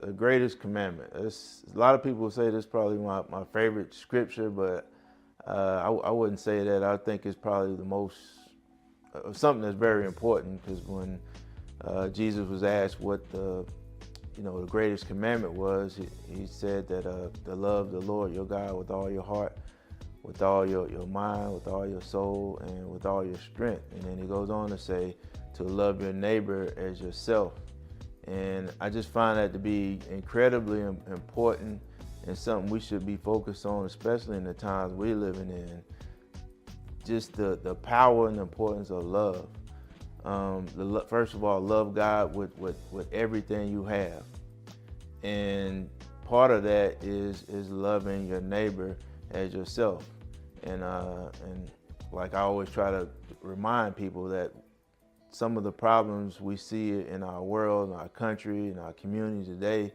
The greatest commandment. A lot of people say this is probably my favorite scripture, but I wouldn't say that. I think it's probably the most, something that's very important, because when Jesus was asked what the greatest commandment was, he said that to love the Lord your God with all your heart, with all your mind, with all your soul, and with all your strength. And then he goes on to say to love your neighbor as yourself. And I just find that to be incredibly important and something we should be focused on, especially in the times we're living in. Just the power and the importance of love. First of all, love God with everything you have. And part of that is loving your neighbor as yourself. And like I always try to remind people that some of the problems we see in our world, in our country, in our community today,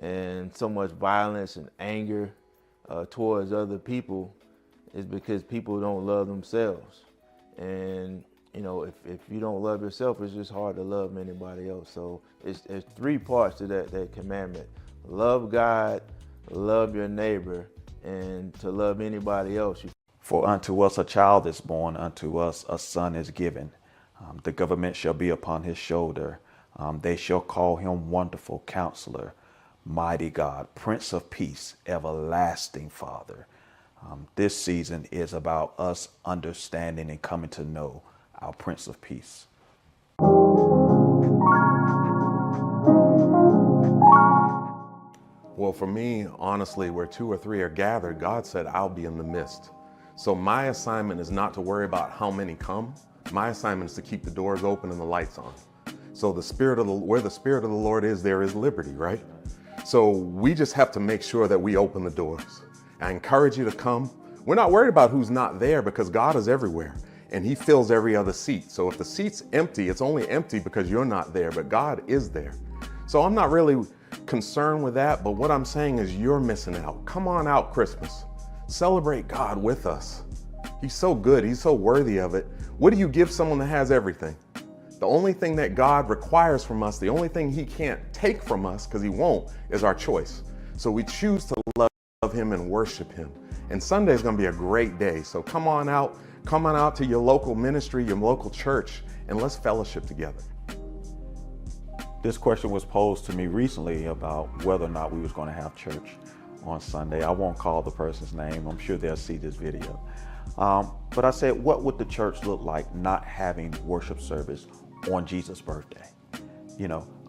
and so much violence and anger towards other people, is because people don't love themselves. And if you don't love yourself, it's just hard to love anybody else. So there's three parts to that commandment: love God, love your neighbor, and to love anybody else. For unto us a child is born, unto us a son is given. The government shall be upon his shoulder. They shall call him Wonderful Counselor, Mighty God, Prince of Peace, Everlasting Father. This season is about us understanding and coming to know our Prince of Peace. Well, for me, honestly, where two or three are gathered, God said, I'll be in the midst. So my assignment is not to worry about how many come. My assignment is to keep the doors open and the lights on. So where the Spirit of the Lord is, there is liberty, right? So we just have to make sure that we open the doors. I encourage you to come. We're not worried about who's not there, because God is everywhere and he fills every other seat. So if the seat's empty, it's only empty because you're not there, but God is there. So I'm not really concerned with that, but what I'm saying is you're missing out. Come on out Christmas. Celebrate God with us. He's so good. He's so worthy of it. What do you give someone that has everything? The only thing that God requires from us, the only thing he can't take from us, because he won't, is our choice. So we choose to love him and worship him. And Sunday is going to be a great day. So come on out to your local ministry, your local church, and let's fellowship together. This question was posed to me recently about whether or not we was going to have church on Sunday. I won't call the person's name. I'm sure they'll see this video. But I said, what would the church look like not having worship service on Jesus' birthday?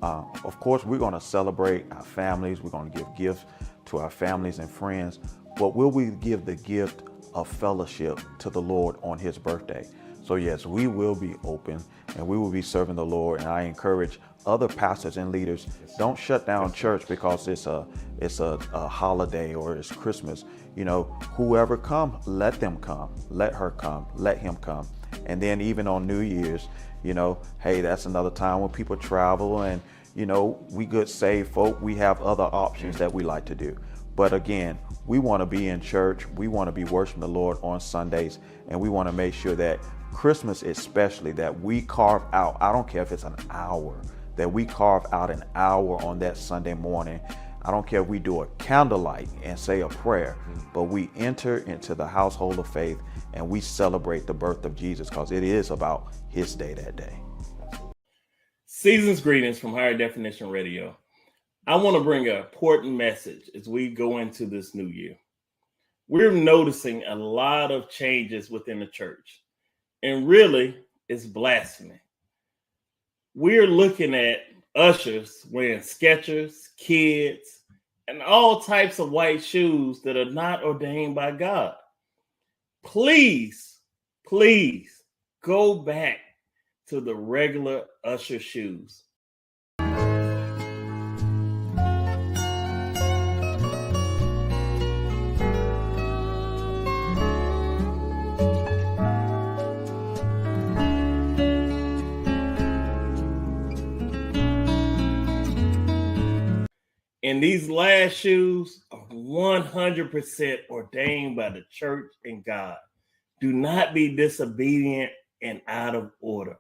Of course, we're going to celebrate our families. We're going to give gifts to our families and friends. But will we give the gift of fellowship to the Lord on his birthday? So yes, we will be open and we will be serving the Lord. And I encourage other pastors and leaders, don't shut down church because it's a holiday or it's Christmas. Whoever come, let them come, let her come, let him come. And then even on New Year's, hey, that's another time when people travel and, we good saved folk, we have other options that we like to do. But again, we want to be in church. We want to be worshiping the Lord on Sundays. And we want to make sure that Christmas especially, that we carve out, I don't care if it's an hour, that we carve out an hour on that Sunday morning. I don't care if we do a candlelight and say a prayer, but we enter into the household of faith and we celebrate the birth of Jesus, because it is about his day that day. Season's greetings from Higher Definition Radio. I want to bring an important message as we go into this new year. We're noticing a lot of changes within the church, and really it's blasphemy. We're looking at ushers wearing Skechers, Kids, and all types of white shoes that are not ordained by God. Please go back to the regular usher shoes. And these last shoes are 100% ordained by the church and God. Do not be disobedient and out of order.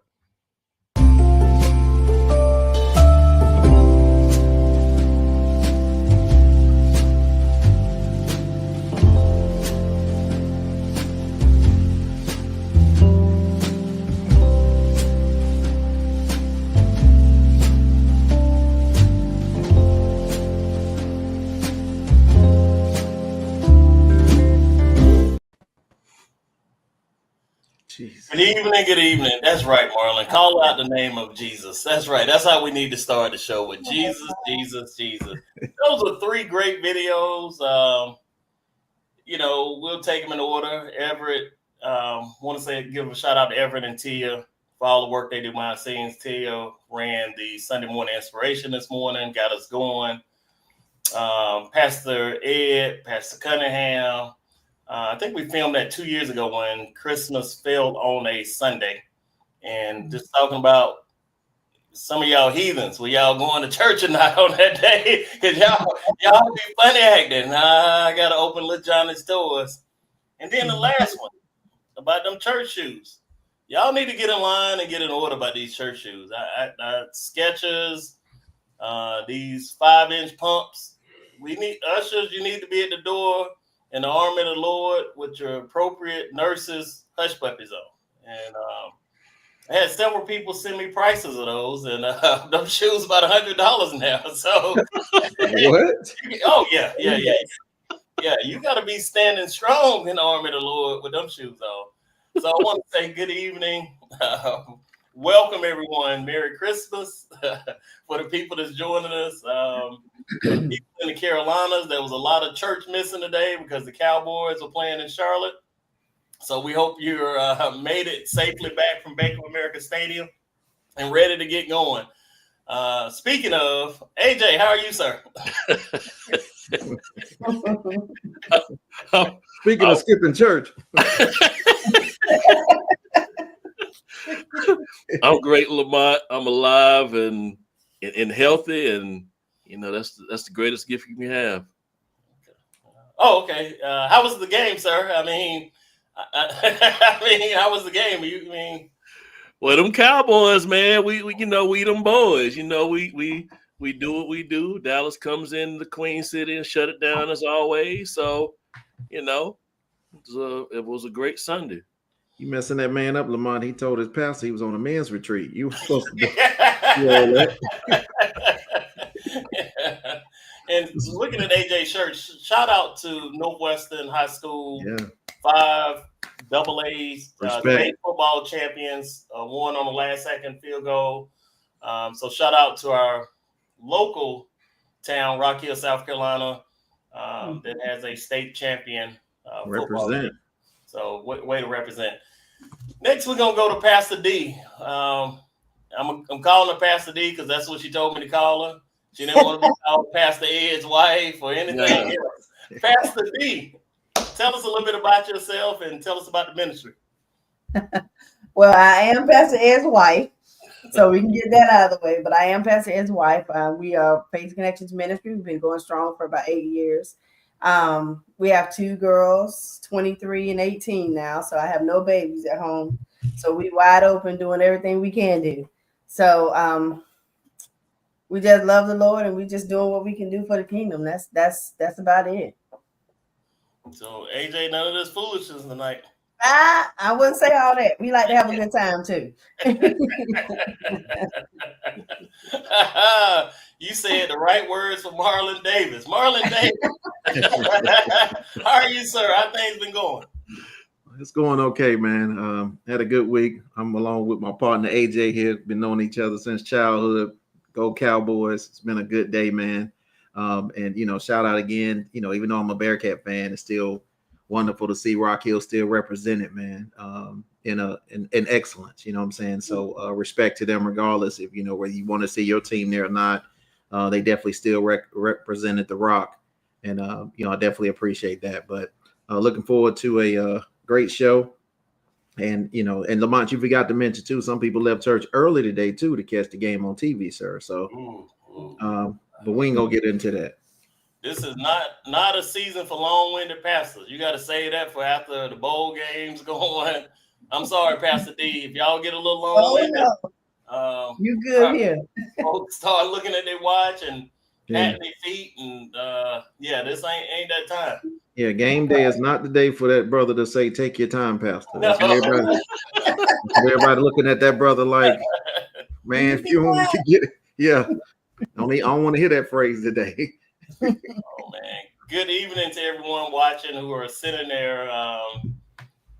jeez. Good evening, good evening. That's right, Marlon. Call out the name of Jesus. That's right. That's how we need to start the show with Jesus, Jesus, Jesus. Those are 3 great videos. We'll take them in order. Everett, want to give a shout out to Everett and Tia for all the work they do behind the scenes. Tia ran the Sunday morning inspiration this morning, got us going. Pastor Ed, Pastor Cunningham. I think we filmed that 2 years ago when Christmas fell on a Sunday, and just talking about some of y'all heathens, were y'all going to church or not on that day? Because y'all be funny acting. I got to open Little Johnny's stores. And then the last one about them church shoes. Y'all need to get in line and get in order about these church shoes. Skechers, these 5-inch pumps. We need ushers. You need to be at the door in the army of the Lord with your appropriate nurses, hush puppies on. And I had several people send me prices of those, and those shoes about $100 now. So What? Oh yeah. You got to be standing strong in the army of the Lord with them shoes on. So I want to say good evening. Welcome everyone. Merry Christmas for the people that's joining us. For the people in the Carolinas, there was a lot of church missing today because the Cowboys were playing in Charlotte. So we hope you made it safely back from Bank of America Stadium and ready to get going. Speaking of, AJ, how are you, sir? Speaking of skipping church. I'm great, Lamont. I'm alive and healthy, and that's the greatest gift you can have. Oh, okay. How was the game, sir? I mean, how was the game? Well, them Cowboys, man, we them boys. We do what we do. Dallas comes in the Queen City and shut it down as always. So, it was a great Sunday. You messing that man up, Lamont. He told his pastor he was on a men's retreat. You were supposed to do all that. And looking at AJ shirt, shout out to Northwestern High School, Yeah. 5 AA Respect. state football champions, won on the last second field goal. So shout out to our local town, Rock Hill, South Carolina, that has a state champion football team. So way to represent. Next, we're gonna go to Pastor D. I'm calling her Pastor D because that's what she told me to call her. She didn't want to be called Pastor Ed's wife or anything else. Pastor D, tell us a little bit about yourself and tell us about the ministry. Well, I am Pastor Ed's wife, so we can get that out of the way. But I am Pastor Ed's wife. We are Faith Connections Ministry. We've been going strong for about 8 years. We have 2 girls, 23 and 18 now. So I have no babies at home. So we wide open doing everything we can do. So we just love the Lord and we just doing what we can do for the kingdom. That's about it. So AJ, none of this foolishness tonight. I wouldn't say all that. We like to have a good time too. You said the right words for Marlon Davis. Marlon Davis. How are you, sir? How things been going? It's going okay, man. Had a good week. I'm along with my partner AJ here. Been knowing each other since childhood. Go Cowboys. It's been a good day, man. And shout out again. Even though I'm a Bearcat fan, it's still wonderful to see Rock Hill still represented, man. In excellence. You know what I'm saying? So respect to them, regardless if whether you want to see your team there or not. They definitely still represented the Rock, and I definitely appreciate that. But looking forward to a great show. And and Lamont, you forgot to mention too, some people left church early today too to catch the game on TV, sir. So but we ain't gonna get into that. This is not a season for long-winded pastors. You got to say that for after the bowl games going. I'm sorry, Pastor D. If y'all get a little long-winded, you good here. Folks start looking at their watch and patting their feet, and this ain't that time. Yeah, game day is not the day for that brother to say, "Take your time, Pastor." No. Everybody looking at that brother like, man, if you want to get it, I don't want to hear that phrase today. Oh man! Good evening to everyone watching who are sitting there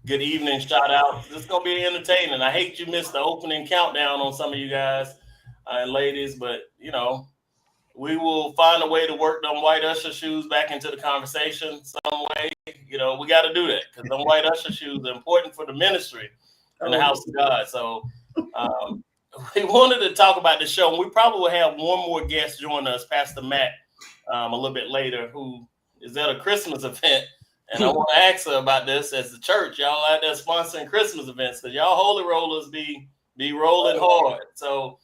good evening shout out. This is gonna be entertaining. I hate you missed the opening countdown on some of you guys and ladies, but we will find a way to work them white usher shoes back into the conversation some way. We got to do that because them white usher shoes are important for the ministry in the house of God. So we wanted to talk about the show. We probably will have one more guest join us, Pastor Matt, a little bit later, who is at a Christmas event. And I want to ask her about this as the church. Y'all out there sponsoring Christmas events because y'all holy rollers be rolling hard. So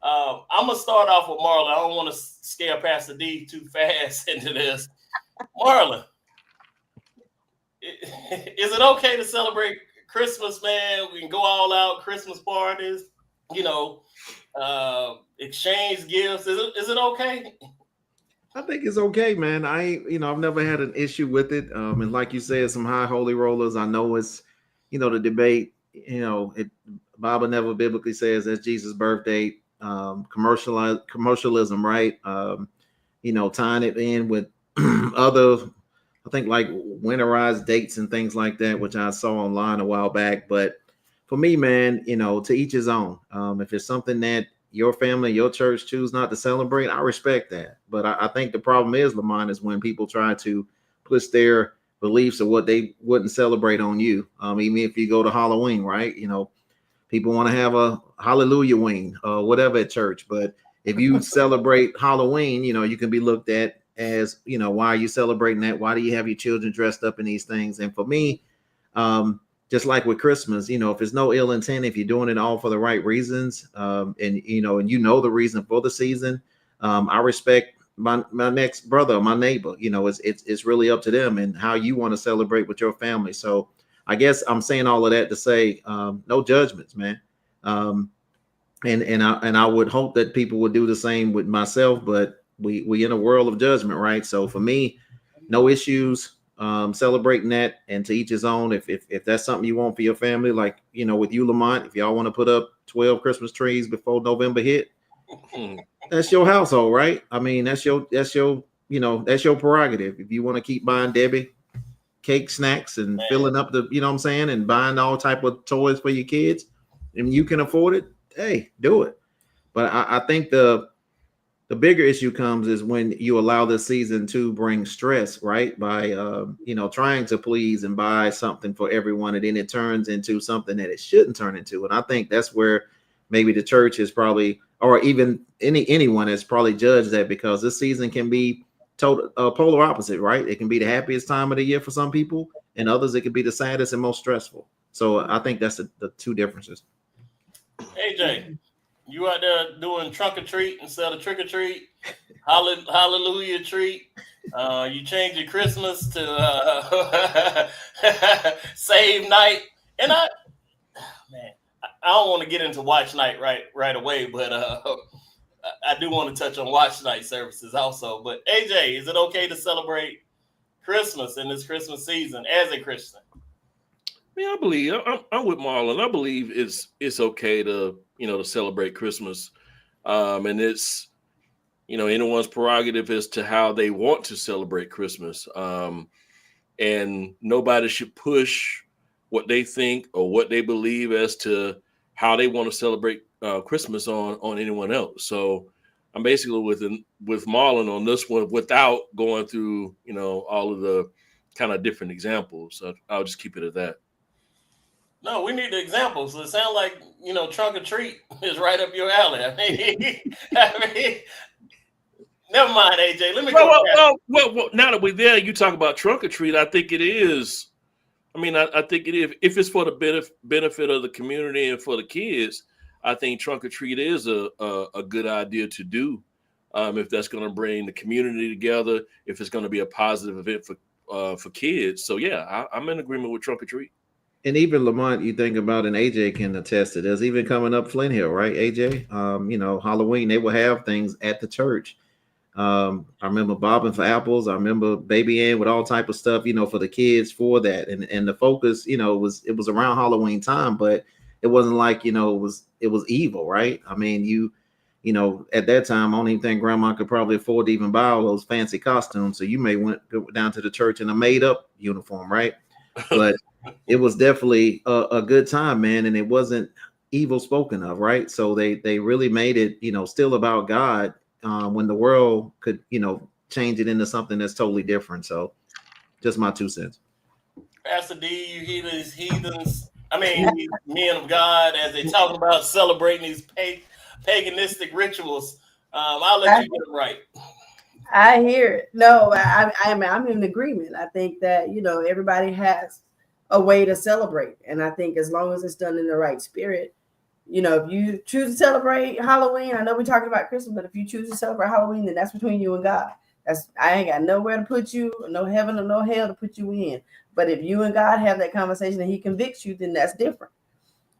I'm going to start off with Marlon. I don't want to scare Pastor D too fast into this. Marlon, is it okay to celebrate Christmas, man? We can go all out, Christmas parties, exchange gifts. Is it okay? I think it's okay, man. I've never had an issue with it. And like you said, some high holy rollers. I know it's, the debate, Bible never biblically says that's Jesus' birthday. Commercialism, right? Tying it in with other, I think like winterized dates and things like that, which I saw online a while back. But for me, man, to each his own. If it's something that your family, your church choose not to celebrate, I respect that. But I think the problem is, Lamont, is when people try to push their beliefs of what they wouldn't celebrate on you. Even if you go to Halloween, right? People want to have a hallelujah wing or whatever at church. But if you celebrate Halloween, you can be looked at as, why are you celebrating that? Why do you have your children dressed up in these things? And for me, just like with Christmas, if there's no ill intent, if you're doing it all for the right reasons, and the reason for the season, I respect my next brother, my neighbor. It's really up to them and how you want to celebrate with your family. So I guess I'm saying all of that to say, no judgments, man. And I would hope that people would do the same with myself, but we in a world of judgment, right? So for me, no issues celebrating that, and to each his own. If that's something you want for your family, like with you, Lamont, if y'all want to put up 12 Christmas trees before November hit, that's your household, right? I mean, that's your prerogative. If you want to keep buying Debbie cake snacks and filling up the, and buying all type of toys for your kids, and you can afford it, hey, do it. But I think the bigger issue comes is when you allow this season to bring stress, right? By trying to please and buy something for everyone, and then it turns into something that it shouldn't turn into. And I think that's where maybe the church is probably, or even anyone has probably judged that, because this season can be total polar opposite, right? It can be the happiest time of the year for some people, and others it could be the saddest and most stressful. So I think that's the two differences. AJ, you out there doing trunk or treat instead of trick or treat, hallelujah treat. You change your Christmas to save night, and I don't want to get into watch night right away, but I do want to touch on watch night services also. But AJ, is it okay to celebrate Christmas in this Christmas season as a Christian? I believe I'm with Marlon. I believe it's okay to to celebrate Christmas, and it's anyone's prerogative as to how they want to celebrate Christmas, and nobody should push what they think or what they believe as to how they want to celebrate Christmas on anyone else. So I'm basically with Marlon on this one without going through all of the kind of different examples. So I'll just keep it at that. No, we need the examples. It sounds like trunk or treat is right up your alley. I mean, never mind, AJ. Let me go. Well, now that we're there, you talk about trunk or treat. I think it is. I think it is. If it's for the benefit of the community and for the kids, I think trunk or treat is a good idea to do. If that's going to bring the community together, if it's going to be a positive event for kids. So yeah, I'm in agreement with trunk or treat. And even Lamont, you think about, and AJ can attest to this, even coming up Flint Hill, right? AJ, Halloween, they will have things at the church. I remember bobbing for apples. I remember Baby Ann with all type of stuff, for the kids for that. And the focus, it was around Halloween time, but it wasn't like, it was evil, right? I mean, at that time, I don't even think grandma could probably afford to even buy all those fancy costumes. So you may went down to the church in a made up uniform, right? but it was definitely a good time, man. And it wasn't evil spoken of, right? So they really made it, still about God, when the world could, change it into something that's totally different. So just my 2 cents. Pastor D, you hear these heathens, these men of God, as they talking about celebrating these paganistic rituals. I'll let you get them right. I hear it. No, I'm in agreement. I think that, everybody has a way to celebrate. And I think as long as it's done in the right spirit, if you choose to celebrate Halloween, I know we're talking about Christmas, but if you choose to celebrate Halloween, then that's between you and God. I ain't got nowhere to put you, no heaven or no hell to put you in. But if you and God have that conversation and he convicts you, then that's different.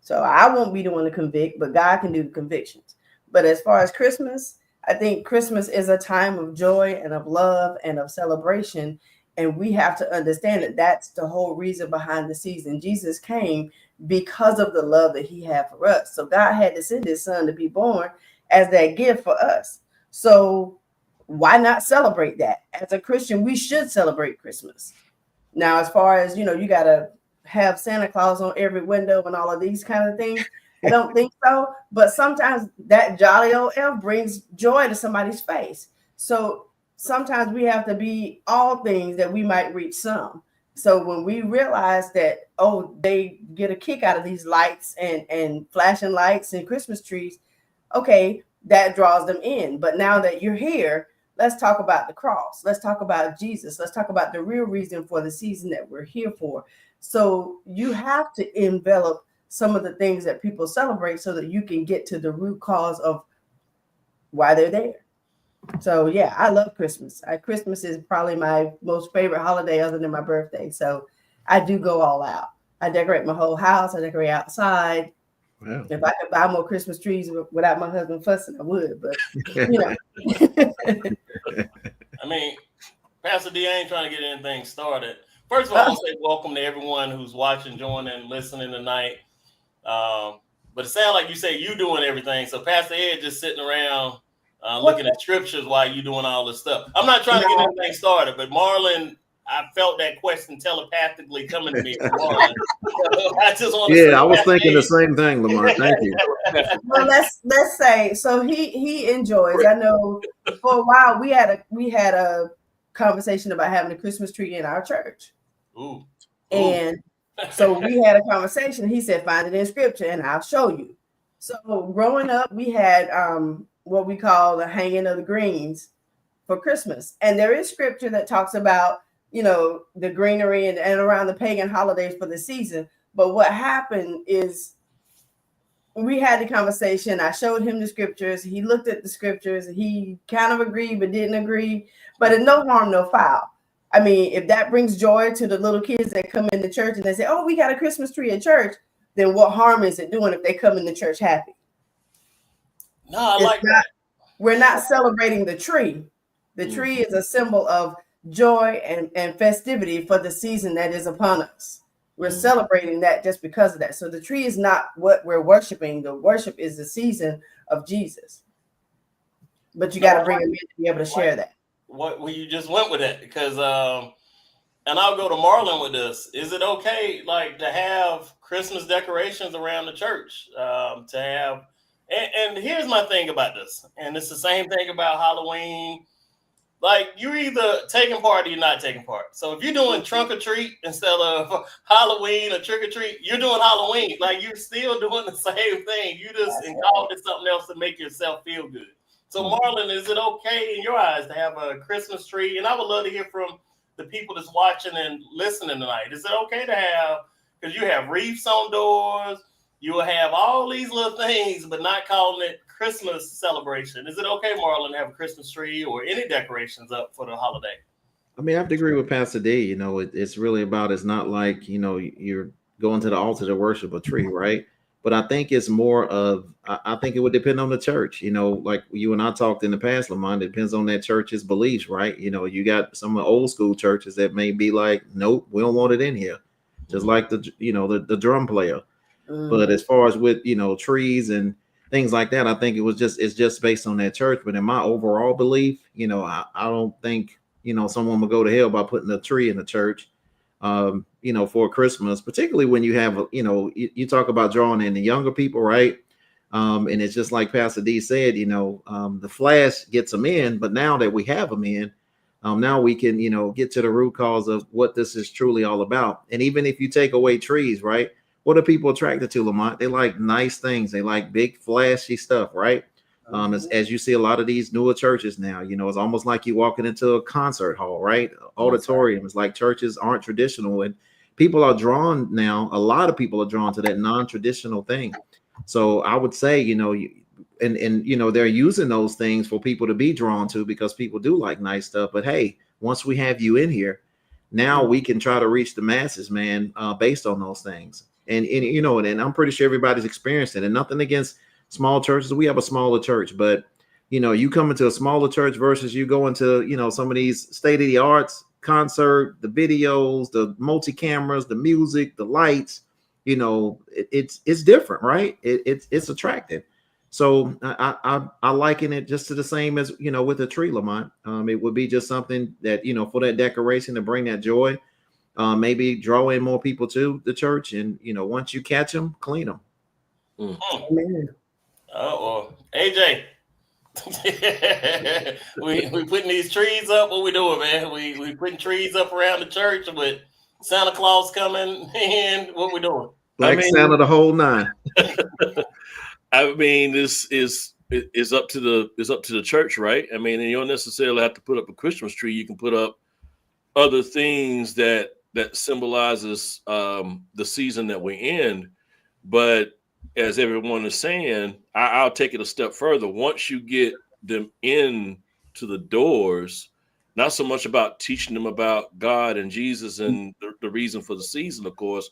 So I won't be the one to convict, but God can do the convictions. But as far as Christmas, I think Christmas is a time of joy and of love and of celebration. And we have to understand that that's the whole reason behind the season. Jesus came because of the love that he had for us. So God had to send his son to be born as that gift for us. So why not celebrate that? As a Christian, we should celebrate Christmas. Now, as far as, you got to have Santa Claus on every window and all of these kind of things, I don't think so. But sometimes that jolly old elf brings joy to somebody's face. So sometimes we have to be all things that we might reach some. So when we realize that, they get a kick out of these lights and flashing lights and Christmas trees, okay, that draws them in. But now that you're here, let's talk about the cross. Let's talk about Jesus. Let's talk about the real reason for the season that we're here for. So you have to envelop some of the things that people celebrate so that you can get to the root cause of why they're there. So yeah, I love Christmas. Christmas is probably my most favorite holiday other than my birthday. So I do go all out. I decorate my whole house. I decorate outside. Wow. If I could buy more Christmas trees without my husband fussing, I would. But Pastor D, I ain't trying to get anything started. First of all, I want to say welcome to everyone who's watching, joining, listening tonight. But it sounds like you say you doing everything. So Pastor Ed just sitting around looking at scriptures while you doing all this stuff. I'm not trying to get anything started, but Marlon, I felt that question telepathically coming to me from Marlon. I just want to say, I was thinking the same thing, Lamar. Thank you. Well, let's say so he enjoys. I know for a while we had a conversation about having a Christmas tree in our church. Ooh. And so we had a conversation. He said, find it in scripture and I'll show you. So growing up, we had what we call the hanging of the greens for Christmas. And there is scripture that talks about, the greenery and around the pagan holidays for the season. But what happened is we had the conversation. I showed him the scriptures. He looked at the scriptures. He kind of agreed, but didn't agree. But it's no harm, no foul. I mean, if that brings joy to the little kids that come into church and they say, we got a Christmas tree at church, then what harm is it doing if they come into church happy? No, I like that. We're not celebrating the tree. The tree is a symbol of joy and festivity for the season that is upon us. We're celebrating that just because of that. So the tree is not what we're worshiping. The worship is the season of Jesus. But you got to bring them in to be able to share that. Well, you just went with that because, and I'll go to Marlon with this. Is it okay, to have Christmas decorations around the church? To have, and here's my thing about this, and it's the same thing about Halloween. You're either taking part or you're not taking part. So if you're doing trunk or treat instead of Halloween or trick or treat, you're doing Halloween. You're still doing the same thing. You just called it something else to make yourself feel good. So Marlon, is it okay in your eyes to have a Christmas tree? And I would love to hear from the people that's watching and listening tonight. Is it okay to have, because you have wreaths on doors, you will have all these little things, but not calling it Christmas celebration. Is it okay, Marlon, to have a Christmas tree or any decorations up for the holiday? I have to agree with Pastor D. It's really about, it's not like, you're going to the altar to worship a tree, right? But I think it's more of, I think it would depend on the church, like you and I talked in the past, Lamont, it depends on that church's beliefs, right? You got some old school churches that may be like, nope, we don't want it in here. Just like the drum player. But as far as with, trees and things like that, I think it's just based on that church. But in my overall belief, I don't think, someone will go to hell by putting a tree in the church. you know, for Christmas, particularly when you have, you know, you talk about drawing in the younger people, right? And it's just like Pastor D said, you know, the flash gets them in, but now that we have them in, now we can, you know, get to the root cause of what this is truly all about. And even if you take away trees, right? What are people attracted to, Lamont? They like nice things. They like big, flashy stuff, right? As you see a lot of these newer churches now, you know, it's almost like you walking into a concert hall, right? Auditorium. It's like churches aren't traditional, and people are drawn now. A lot of people are drawn to that non-traditional thing. So I would say, you know, and you know, they're using those things for people to be drawn to because people do like nice stuff. But hey, once we have you in here, now we can try to reach the masses, man, based on those things. And you know, and I'm pretty sure everybody's experienced it. And nothing against small churches. We have a smaller church, but you know, you come into a smaller church versus you go into, you know, some of these state of the arts concert, the videos, the multi cameras, the music, the lights. You know, it's different, right? It's attractive. So I liken it just to the same as, you know, with a tree, Lamont. It would be just something that, you know, for that decoration to bring that joy, maybe draw in more people to the church. And, you know, once you catch them, clean them. Oh, AJ, we putting these trees up. What we doing, man? We putting trees up around the church with Santa Claus coming in. What we doing? Like Santa the whole nine. I mean, this is up to the church, right? I mean, and you don't necessarily have to put up a Christmas tree. You can put up other things that symbolizes the season that we're in. But as everyone is saying, I'll take it a step further. Once you get them in to the doors, not so much about teaching them about God and Jesus and the reason for the season, of course,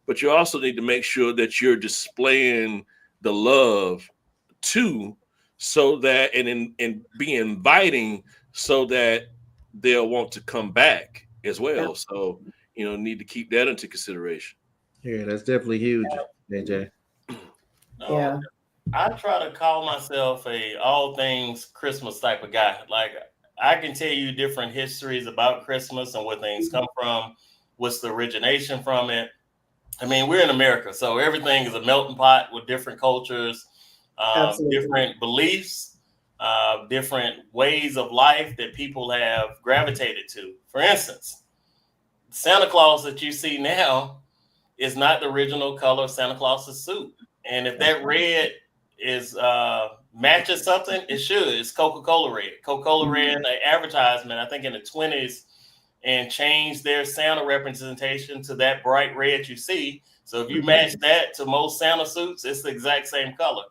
but you also need to make sure that you're displaying the love too, so that and be inviting so that they'll want to come back as well. So, you know, need to keep that into consideration. Yeah, that's definitely huge, AJ. Yeah. I try to call myself a all things Christmas type of guy. Like, I can tell you different histories about Christmas and where things come from, what's the origination from it. I mean, we're in America, so everything is a melting pot with different cultures, different beliefs, different ways of life that people have gravitated to. For instance, Santa Claus that you see now is not the original color of Santa Claus's suit. And if that red is matches something, it should. It's Coca-Cola red. Coca-Cola ran an advertisement, I think in the 20s, and changed their Santa representation to that bright red you see. So if you match that to most Santa suits, it's the exact same color.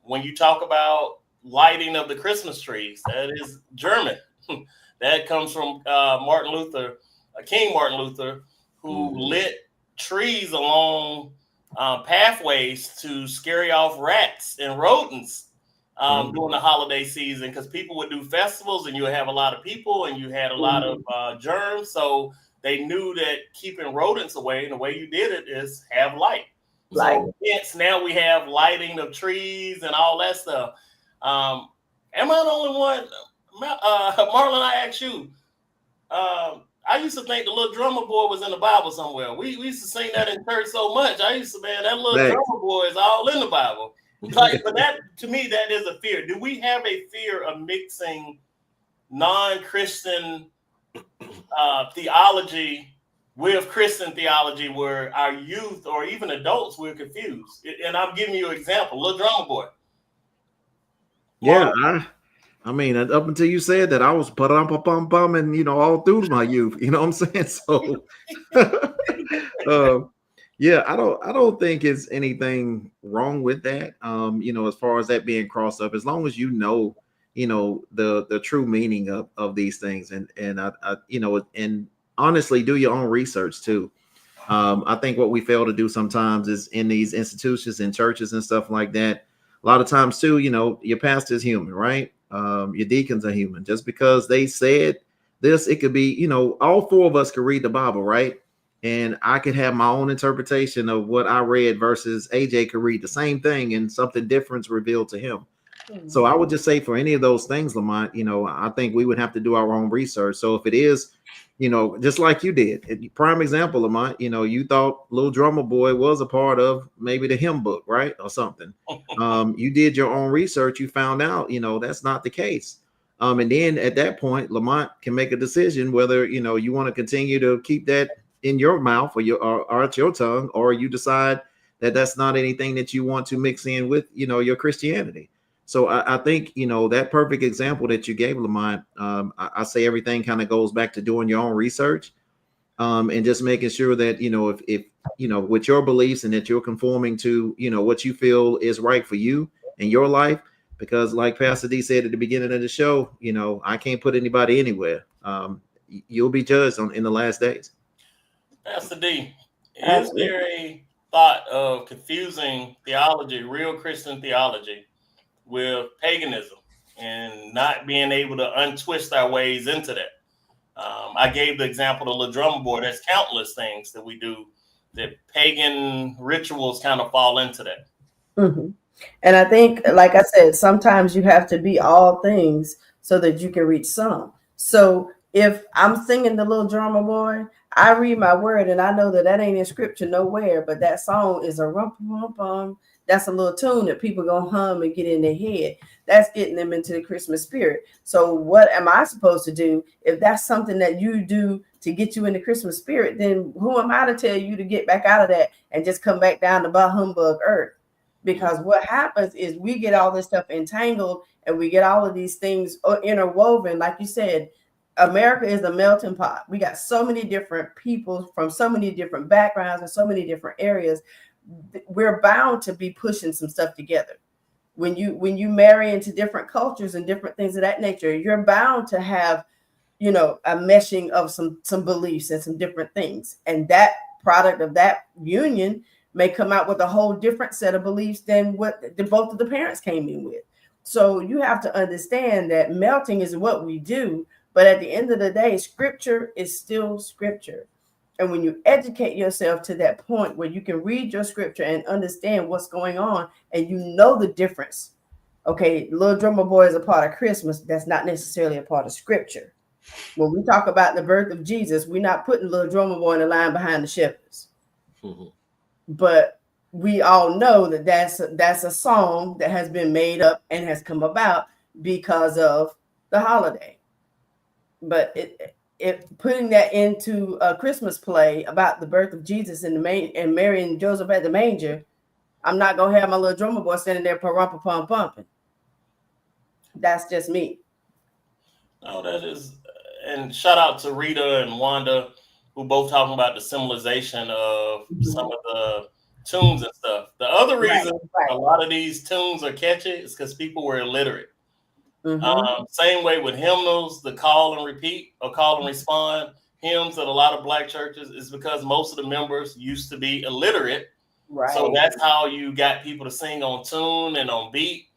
When you talk about lighting of the Christmas trees, that is German. That comes from King Martin Luther, who lit trees along pathways to scare off rats and rodents during the holiday season, because people would do festivals and you would have a lot of people and you had a lot of germs. So they knew that keeping rodents away, and the way you did it is have light. So hence now we have lighting of trees and all that stuff. Am I the only one? Marlon, I asked you. I used to think the little drummer boy was in the Bible somewhere. We used to sing that in church so much. I used to, man, that little drummer boy is all in the Bible. Like, but that, to me, that is a fear. Do we have a fear of mixing non-Christian theology with Christian theology, where our youth or even adults, we're confused? And I'm giving you an example, little drummer boy. Yeah, I mean, up until you said that, I was bum, and you know, all through my youth. You know what I'm saying? So, yeah, I don't think it's anything wrong with that. You know, as far as that being crossed up, as long as you know the true meaning of these things, and I you know, and honestly, do your own research too. I think what we fail to do sometimes is in these institutions and churches and stuff like that. A lot of times too, you know, your pastor is human, right? Your deacons are human. Just because they said this, it could be, you know, all four of us could read the Bible, right? And I could have my own interpretation of what I read versus AJ could read the same thing and something different revealed to him. So I would just say for any of those things, Lamont, I think we would have to do our own research. So if it is, just like you did, prime example, Lamont, you thought Little Drummer Boy was a part of maybe the hymn book, right? Or something. You did your own research. You found out, that's not the case. And then at that point, Lamont can make a decision whether, you want to continue to keep that in your mouth or at your tongue, or you decide that that's not anything that you want to mix in with, your Christianity. So I think, that perfect example that you gave, Lamont, I say everything kind of goes back to doing your own research and just making sure that, if with your beliefs and that you're conforming to, what you feel is right for you and your life. Because like Pastor D said at the beginning of the show, I can't put anybody anywhere. You'll be judged in the last days. Pastor D, is there a thought of confusing theology, real Christian theology, with paganism and not being able to untwist our ways into that? I gave the example of the Drummer Boy. There's countless things that we do that pagan rituals kind of fall into that. Mm-hmm. And I think, like I said, sometimes you have to be all things so that you can reach some. So if I'm singing the Little Drummer Boy, I read my word and I know that ain't in scripture nowhere, but that song is a rum-pum-pum. That's a little tune that people gonna hum and get in their head. That's getting them into the Christmas spirit. So what am I supposed to do? If that's something that you do to get you in the Christmas spirit, then who am I to tell you to get back out of that and just come back down to bah humbug earth? Because what happens is we get all this stuff entangled and we get all of these things interwoven. Like you said, America is a melting pot. We got so many different people from so many different backgrounds and so many different areas. We're bound to be pushing some stuff together. When you marry into different cultures and different things of that nature, you're bound to have, a meshing of some beliefs and some different things. And that product of that union may come out with a whole different set of beliefs than what both of the parents came in with. So you have to understand that melting is what we do. But at the end of the day, scripture is still scripture. And when you educate yourself to that point where you can read your scripture and understand what's going on and you know the difference. Okay, Little Drummer Boy is a part of Christmas. That's not necessarily a part of scripture. When we talk about the birth of Jesus, we're not putting Little Drummer Boy in the line behind the shepherds. Mm-hmm. But we all know that that's a song that has been made up and has come about because of the holiday. But it putting that into a Christmas play about the birth of Jesus and Mary and Joseph at the manger, I'm not gonna have my Little Drummer Boy standing there pumping. That's just me. No, that is, and shout out to Rita and Wanda, who both talking about the symbolization of some of the tunes and stuff. The other reason a lot of these tunes are catchy is because people were illiterate. Mm-hmm. Same way with hymnals, the call and repeat or call and respond hymns at a lot of Black churches is because most of the members used to be illiterate. Right. So that's how you got people to sing on tune and on beat,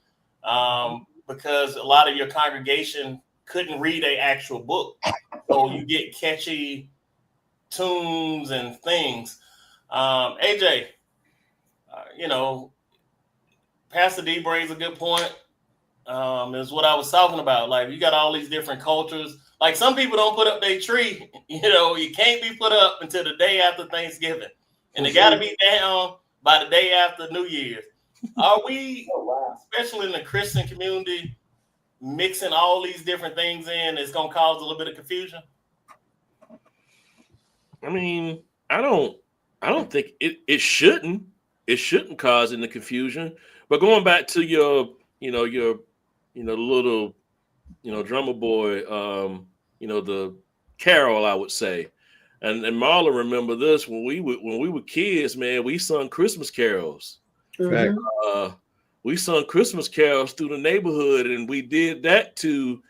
because a lot of your congregation couldn't read an actual book. So you get catchy tunes and things. AJ, Pastor D brings a good point. Is what I was talking about. Like, you got all these different cultures. Like, some people don't put up their tree. You can't be put up until the day after Thanksgiving, and they got to be down by the day after New Year's. Are we, especially in the Christian community, mixing all these different things in? It's going to cause a little bit of confusion. I mean, I don't think it shouldn't. It shouldn't cause any confusion. But going back to your little, Drummer Boy, the carol, I would say, and Marla remember this when we were kids, man. We sung Christmas carols. Mm-hmm. We sung Christmas carols through the neighborhood, and we did that to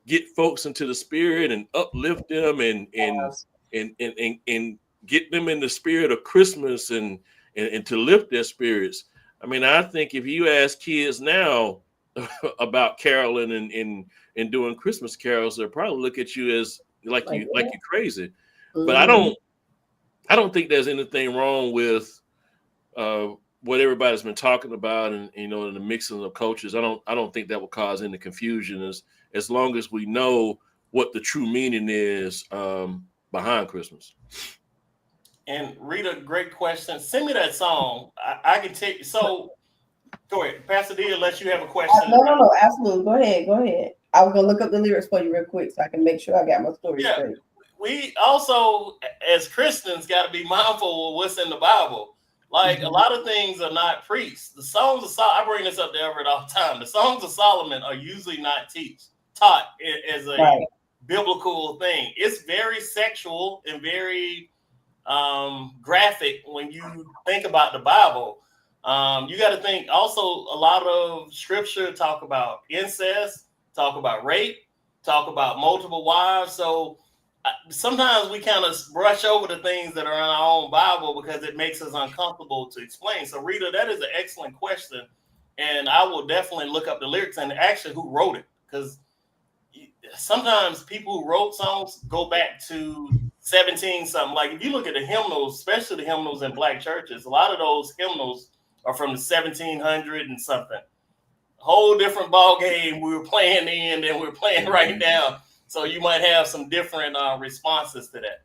get folks into the spirit and uplift them and get them in the spirit of Christmas and to lift their spirits. I mean, I think if you ask kids now about caroling and doing Christmas carols, they'll probably look at you as like you're crazy. Mm-hmm. But I don't think there's anything wrong with what everybody's been talking about, and in the mixing of cultures, I don't think that will cause any confusion as long as we know what the true meaning is behind Christmas. And Rita, great question. Send me that song. I can take. So go ahead, Pastor D, unless you have a question. No, absolutely. Go ahead. I was gonna look up the lyrics for you real quick so I can make sure I got my story straight. We also, as Christians, got to be mindful of what's in the Bible. Like a lot of things are not preached. The songs of Solomon, I bring this up to Everett all the time. The songs of Solomon are usually not taught as a biblical thing. It's very sexual and very graphic when you think about the Bible. You got to think also a lot of scripture talk about incest, talk about rape, talk about multiple wives. So sometimes we kind of brush over the things that are in our own Bible because it makes us uncomfortable to explain. So Rita, that is an excellent question. And I will definitely look up the lyrics and actually who wrote it. Because sometimes people who wrote songs go back to 17 something. Like if you look at the hymnals, especially the hymnals in black churches, a lot of those hymnals are from the 1700 and something. Whole different ball game we were playing in than we're playing right now. So you might have some different responses to that.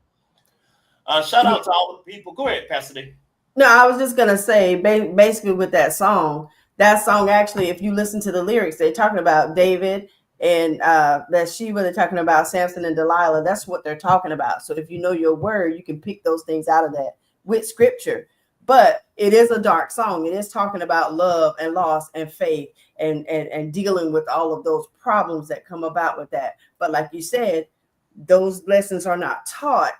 Shout out to all the people. Go ahead, Pastor D. No, I was just gonna say, basically with that song actually, if you listen to the lyrics, they're talking about David and Bathsheba. They're talking about Samson and Delilah. That's what they're talking about. So if you know your word, you can pick those things out of that with scripture. But it is a dark song. It is talking about love and loss and faith and dealing with all of those problems that come about with that. But like you said, those lessons are not taught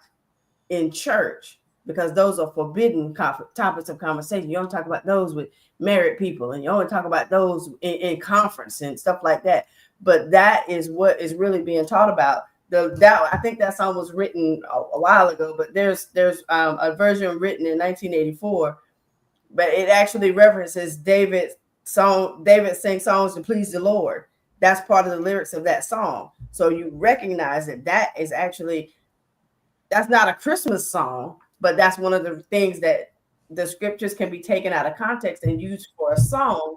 in church because those are forbidden topics of conversation. You don't talk about those with married people, and you only talk about those in conference and stuff like that. But that is what is really being taught about. I think that song was written a while ago, but there's a version written in 1984, but it actually references David sings songs to please the Lord. That's part of the lyrics of that song. So you recognize that is actually, that's not a Christmas song, but that's one of the things that the scriptures can be taken out of context and used for a song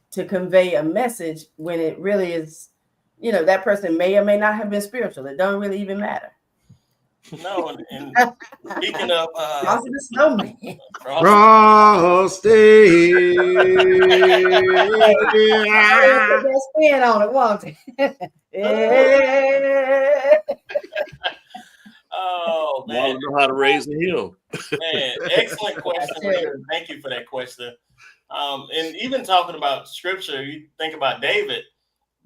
to convey a message when it really is, that person may or may not have been spiritual. It don't really even matter. No, and speaking of Frosty the Snowman. Frosty. Put that spin on it, won't it? Oh man, I don't know how to raise a hill. Man, excellent question. Thank you for that question. And even talking about scripture, you think about David.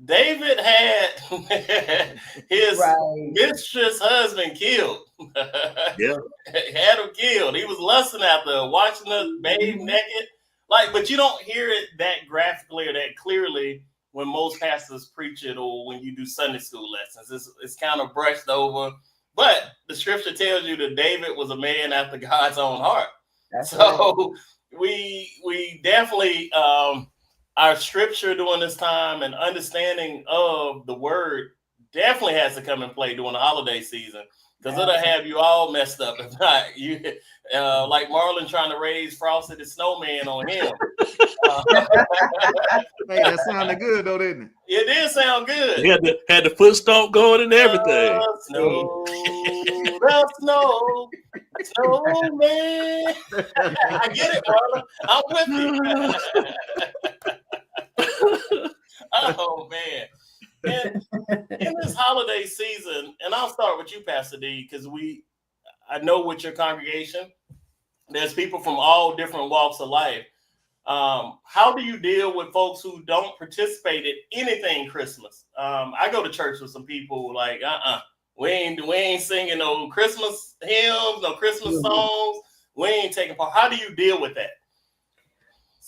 David had his mistress husband killed. Yeah. Had him killed. He was lusting after watching us bathe naked. But you don't hear it that graphically or that clearly when most pastors preach it or when you do Sunday school lessons. It's kind of brushed over. But the scripture tells you that David was a man after God's own heart. So we definitely our scripture during this time and understanding of the word definitely has to come and play during the holiday season because it'll have you all messed up. If not, you like Marlon trying to raise Frosty the Snowman on him. Hey, that sounded good though, didn't it? It did sound good. He had the foot stomp going and everything. The snowman. I get it, Marlon. I'm with you. Oh man. And in this holiday season, and I'll start with you, Pastor D, because I know with your congregation, there's people from all different walks of life. How do you deal with folks who don't participate in anything Christmas? I go to church with some people like, we ain't singing no Christmas hymns, no Christmas songs. We ain't taking part. How do you deal with that?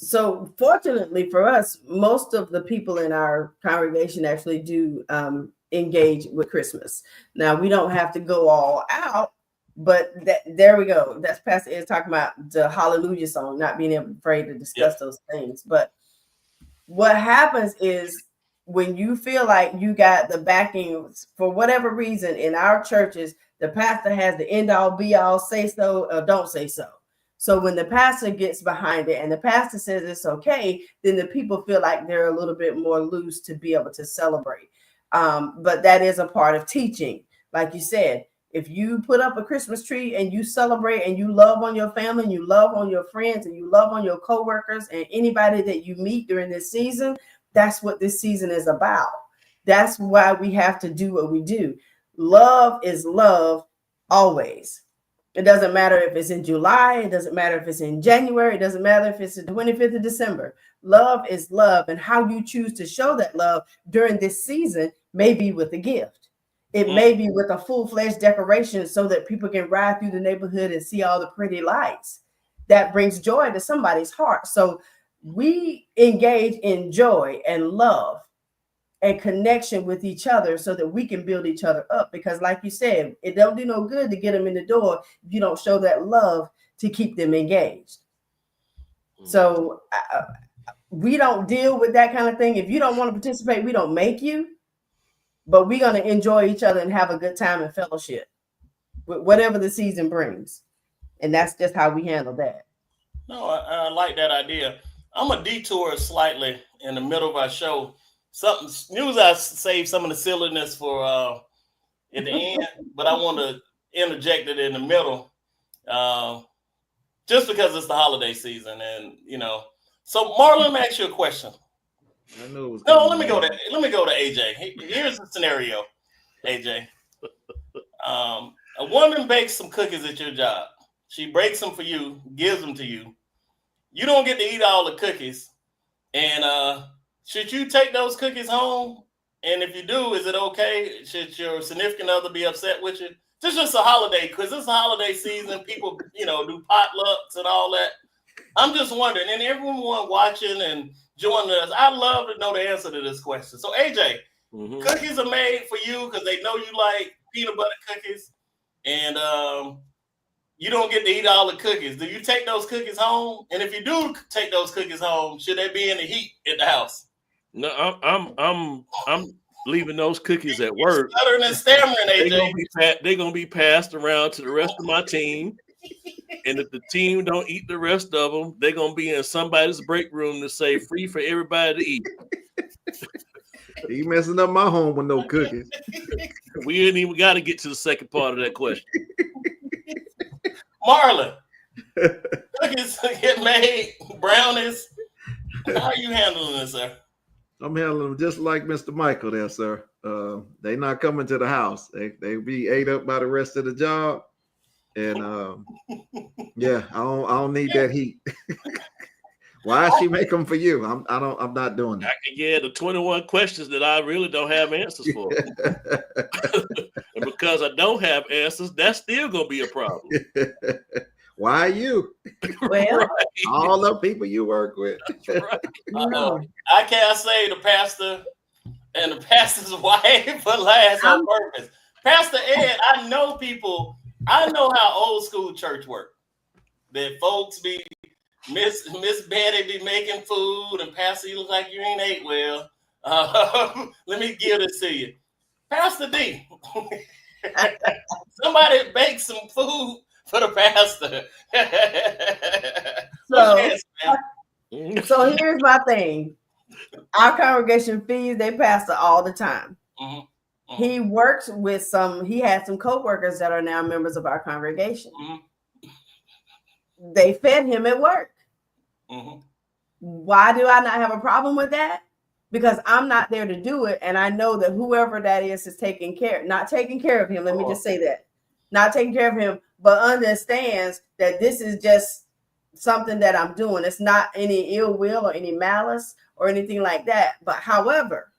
So fortunately for us, most of the people in our congregation actually do engage with Christmas. Now we don't have to go all out, but there we go. That's Pastor Ed talking about the Hallelujah song, not being afraid to discuss those things. But what happens is when you feel like you got the backing for whatever reason in our churches, the pastor has the end all be all, say so or don't say so. So when the pastor gets behind it and the pastor says it's okay, then the people feel like they're a little bit more loose to be able to celebrate. But that is a part of teaching. Like you said, if you put up a Christmas tree and you celebrate and you love on your family and you love on your friends and you love on your coworkers and anybody that you meet during this season, that's what this season is about. That's why we have to do what we do. Love is love always. It doesn't matter if it's in July. It doesn't matter if it's in January. It doesn't matter if it's the 25th of December. Love is love. And how you choose to show that love during this season may be with a gift. It may be with a full-fledged decoration so that people can ride through the neighborhood and see all the pretty lights. That brings joy to somebody's heart. So we engage in joy and love and connection with each other so that we can build each other up. Because like you said, it don't do no good to get them in the door if you don't show that love to keep them engaged. So we don't deal with that kind of thing. If you don't want to participate, we don't make you, but we're going to enjoy each other and have a good time and fellowship with whatever the season brings. And that's just how we handle that. No, I like that idea. I'm a detour slightly in the middle of our show. Something news, I saved some of the silliness for at the end, but I want to interject it in the middle, just because it's the holiday season, and So, Marlon, let me ask you a question. I knew it was. No, let me go to AJ. Here's the scenario, AJ. A woman bakes some cookies at your job. She breaks them for you, gives them to you. You don't get to eat all the cookies, and should you take those cookies home? And if you do, is it okay? Should your significant other be upset with you? This is just a holiday, because it's a holiday season. People, do potlucks and all that. I'm just wondering, and everyone watching and joining us, I'd love to know the answer to this question. So, AJ, cookies are made for you because they know you like peanut butter cookies, and you don't get to eat all the cookies. Do you take those cookies home? And if you do take those cookies home, should they be in the heat at the house? No, I'm leaving those cookies at work. Stuttering and stammering, AJ. They're gonna be passed around to the rest of my team, and if the team don't eat the rest of them, they're gonna be in somebody's break room to say free for everybody to eat. You messing up my home with no cookies. We ain't even got to get to the second part of that question. Marlon, cookies get made, brownies. How are you handling this, sir? I'm handling them just like Mr. Michael there, sir. They not coming to the house. They be ate up by the rest of the job. And yeah, I don't need that heat. Why she make them for you? I'm not doing that. I can get the 21 questions that I really don't have answers for. And because I don't have answers, that's still gonna be a problem. Why you? Well, All the people you work with. Right. I can't say the pastor and the pastor's wife for last on purpose. Pastor Ed, I know how old school church work. That folks be Miss Betty be making food, and Pastor, you look like you ain't ate well. Let me give this to you, Pastor D. Somebody bake some food for the pastor. So here's my thing. Our congregation feeds their pastor all the time. He works with he had some co-workers that are now members of our congregation. They fed him at work. Why do I not have a problem with that? Because I'm not there to do it. And I know that whoever that is not taking care of him. Let me just say that. Not taking care of him, but understands that this is just something that I'm doing. It's not any ill will or any malice or anything like that. But however,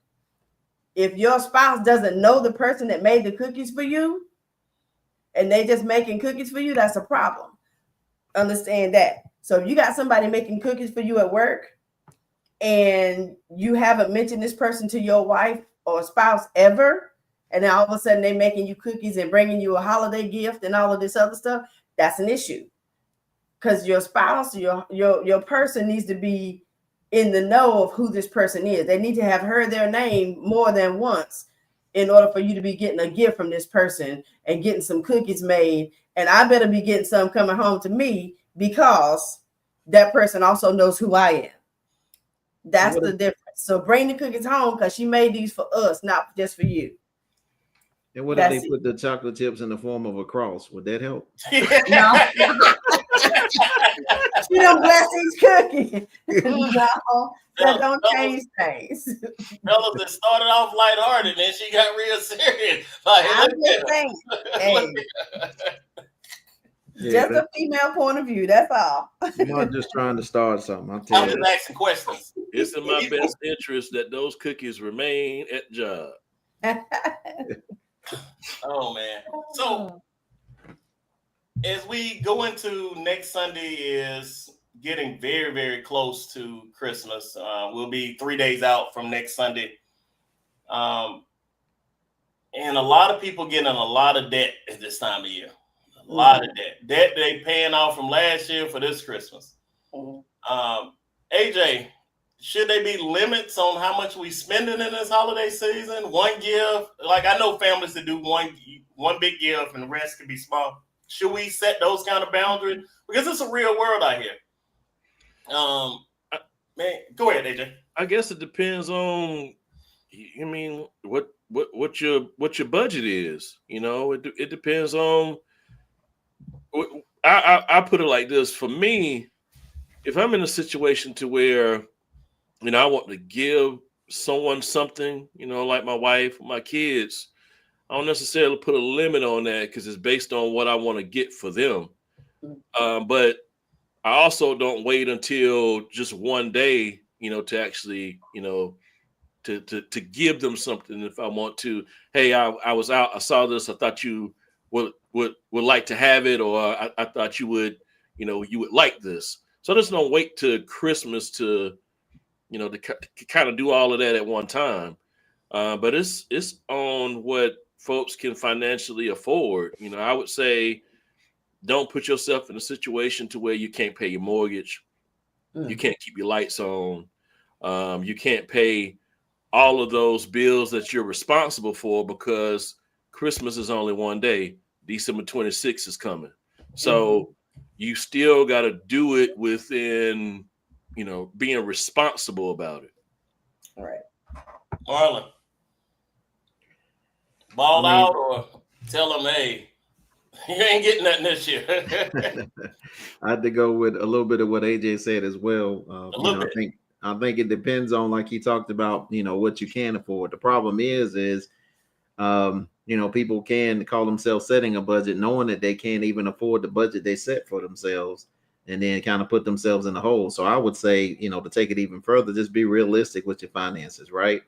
if your spouse doesn't know the person that made the cookies for you and they just making cookies for you, that's a problem. Understand that. So if you got somebody making cookies for you at work and you haven't mentioned this person to your wife or spouse ever, and then all of a sudden they're making you cookies and bringing you a holiday gift and all of this other stuff, that's an issue. Because your spouse, your person needs to be in the know of who this person is. They need to have heard their name more than once in order for you to be getting a gift from this person and getting some cookies made. And I better be getting some coming home to me because that person also knows who I am. That's the difference. So bring the cookies home because she made these for us, not just for you. And what if they put the chocolate chips in the form of a cross? Would that help? No. She don't bless these cookies. No, that don't change things. Fellas, it started off lighthearted, and then she got real serious. Like, I'm just saying, hey, just a female point of view. That's all. I'm not just trying to start something. I'm just asking questions. It's in my best interest that those cookies remain at the job. Oh man. So as we go into next Sunday is getting very, very close to Christmas. We'll be 3 days out from next Sunday. And a lot of people getting a lot of debt at this time of year. A lot of debt. Debt they paying off from last year for this Christmas. AJ, should there be limits on how much we spending in this holiday season? One gift, like I know families that do one big gift and the rest can be small. Should we set those kind of boundaries? Because it's a real world out here. Man, go ahead, AJ. I guess it depends on, I mean, what your budget is. You know, it depends on. I put it like this. For me, if I'm in a situation to where, you know, I want to give someone something, you know, like my wife, my kids, I don't necessarily put a limit on that because it's based on what I want to get for them. But I also don't wait until just one day, you know, to actually, you know, to give them something. If I want to, hey, I was out, I saw this, I thought you would like to have it, or I thought you would like this. So I just don't wait to Christmas to, you know, to kind of do all of that at one time. But it's on what folks can financially afford. You know, I would say don't put yourself in a situation to where you can't pay your mortgage. You can't keep your lights on. You can't pay all of those bills that you're responsible for because Christmas is only one day. December 26th is coming. So you still got to do it within, you know, being responsible about it. All right. Marlon, ball out or tell them, hey, you ain't getting nothing this year. I had to go with a little bit of what AJ said as well. I think it depends on, like he talked about, you know, what you can afford. The problem is you know, people can call themselves setting a budget knowing that they can't even afford the budget they set for themselves and then kind of put themselves in the hole. So I would say, you know, to take it even further, just be realistic with your finances, right?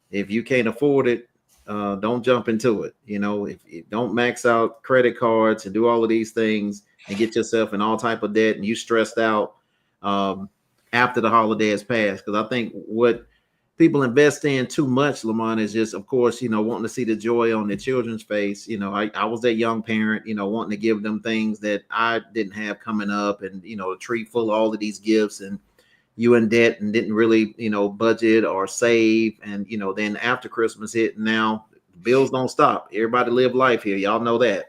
If you can't afford it, don't jump into it. You know, if you don't max out credit cards and do all of these things and get yourself in all type of debt and you stressed out after the holiday has passed. Because I think what people invest in too much, Lamont, is just, of course, you know, wanting to see the joy on their children's face. You know, I was that young parent, you know, wanting to give them things that I didn't have coming up and, you know, a tree full of all of these gifts and you in debt and didn't really, you know, budget or save. And, you know, then after Christmas hit, now bills don't stop. Everybody live life here. Y'all know that.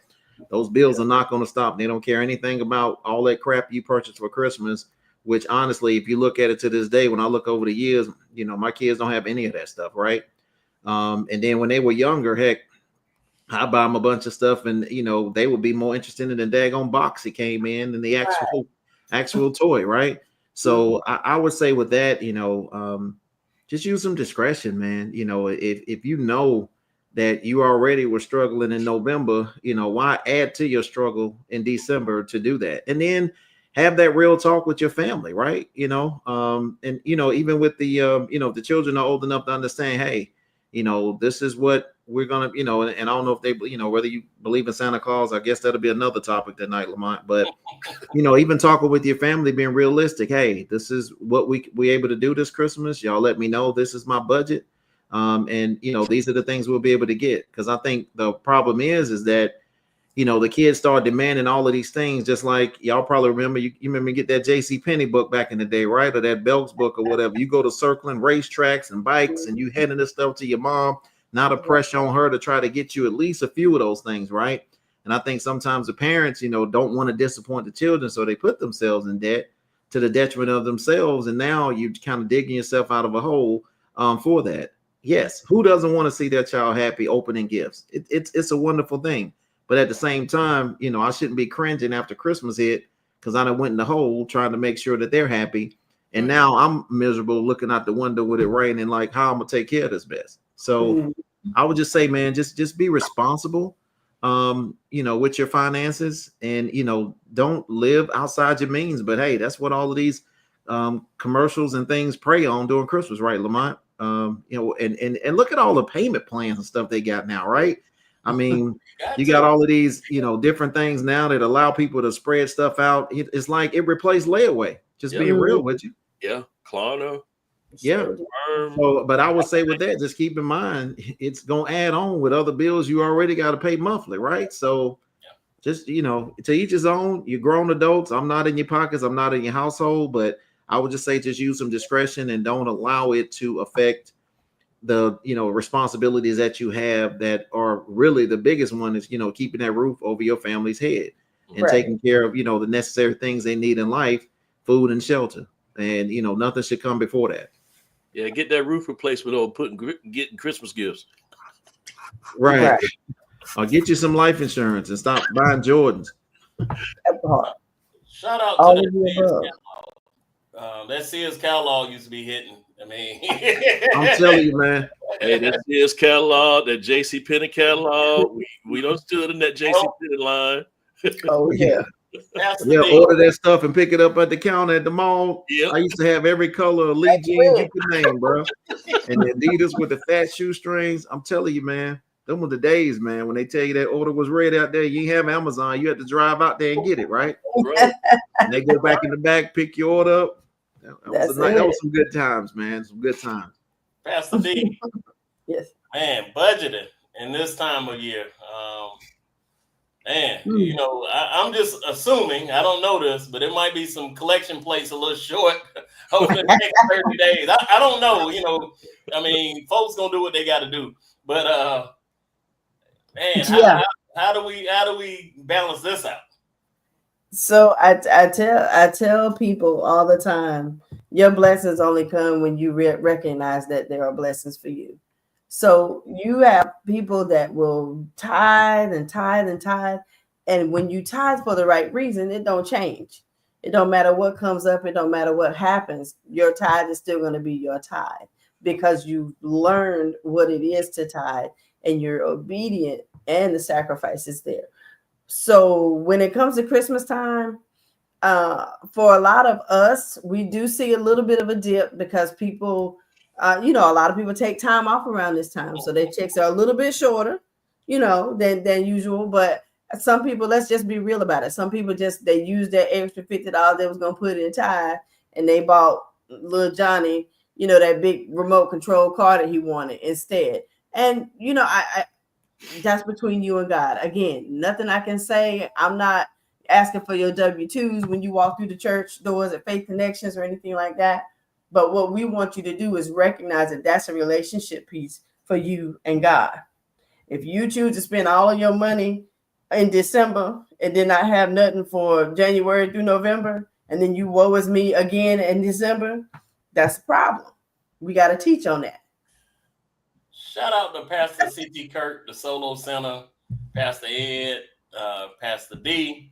Those bills are not going to stop. They don't care anything about all that crap you purchased for Christmas, which honestly, if you look at it to this day, when I look over the years, you know, my kids don't have any of that stuff, right? And then when they were younger, heck, I buy them a bunch of stuff and, you know, they would be more interested in the daggone box it came in than the actual toy, right? So I would say with that, you know, just use some discretion, man. You know, if you know that you already were struggling in November, you know, why add to your struggle in December to do that? And then have that real talk with your family, right? You know, and, you know, even with the, you know, the children are old enough to understand, hey, you know, this is what we're going to, you know, and I don't know if they, you know, whether you believe in Santa Claus, I guess that'll be another topic tonight, Lamont, but, you know, even talking with your family, being realistic. Hey, this is what we able to do this Christmas. Y'all let me know, this is my budget. And, you know, these are the things we'll be able to get. Cause I think the problem is that, you know, the kids start demanding all of these things, just like y'all probably remember, you remember get that J.C. Penney book back in the day, right? Or that Belks book or whatever. You go to circling racetracks and bikes and you handing this stuff to your mom, not a pressure on her to try to get you at least a few of those things, right? And I think sometimes the parents, don't want to disappoint the children, so they put themselves in debt to the detriment of themselves. And now you're kind of digging yourself out of a hole for that. Yes, who doesn't want to see their child happy opening gifts? It's a wonderful thing. But at the same time, I shouldn't be cringing after Christmas hit because I done went in the hole trying to make sure that they're happy. And now I'm miserable looking out the window with it raining, like how I'm gonna take care of this mess. So I would just say, man, just be responsible, with your finances, and don't live outside your means. But hey, that's what all of these commercials and things prey on during Christmas, right, Lamont? And look at all the payment plans and stuff they got now, right? I mean, you got all of these, different things now that allow people to spread stuff out. It's like it replaced layaway. Just being real with you. Yeah, Klarna. Yeah. So, but I would say with that, just keep in mind it's gonna add on with other bills you already got to pay monthly, right? So, just to each his own. You're grown adults. I'm not in your pockets. I'm not in your household, but I would just say just use some discretion and don't allow it to affect the responsibilities that you have that are really the biggest one is keeping that roof over your family's head and taking care of the necessary things they need in life, food and shelter, and nothing should come before that. Yeah, get that roof replacement or getting Christmas gifts. Right. Or get you some life insurance and stop buying Jordans. Shout out to that catalog. That Sears catalog used to be hitting. I mean, I'm telling you, man. Hey, that Sears catalog, that JC Penney catalog, we don't stood in that JC Penney line. Oh yeah. Order that stuff and pick it up at the counter at the mall. Yep. I used to have every color of Lee jeans you could name, bro. And the Adidas with the fat shoestrings. I'm telling you, man, them were the days, man, when they tell you that order was ready out there. You ain't have Amazon. You had to drive out there and get it, right? And they go back in the back, pick your order up. That was some good times, man. Some good times. Pastor D. Yes. Man, budgeting in this time of year. I'm just assuming, I don't know this, but it might be some collection plates a little short over the next 30 days. I don't know, folks gonna do what they gotta do. But how do we balance this out? So I tell people all the time, your blessings only come when you recognize that there are blessings for you. So you have people that will tithe and tithe and tithe. And when you tithe for the right reason, it don't change. It don't matter what comes up. It don't matter what happens. Your tithe is still going to be your tithe because you've learned what it is to tithe and you're obedient and the sacrifice is there. So when it comes to Christmas time, for a lot of us, we do see a little bit of a dip because people, a lot of people take time off around this time. So their checks are a little bit shorter, than usual. But some people, let's just be real about it. Some people they used their extra $50 they was going to put in tithe and they bought little Johnny, that big remote control car that he wanted instead. And, I that's between you and God. Again, nothing I can say. I'm not asking for your W-2s when you walk through the church doors at Faith Connections or anything like that. But what we want you to do is recognize that that's a relationship piece for you and God. If you choose to spend all of your money in December and then not have nothing for January through November, and then you woe is me again in December, that's a problem. We got to teach on that. Shout out to Pastor C.T. Kirk, the Solo Center, Pastor Ed, Pastor D.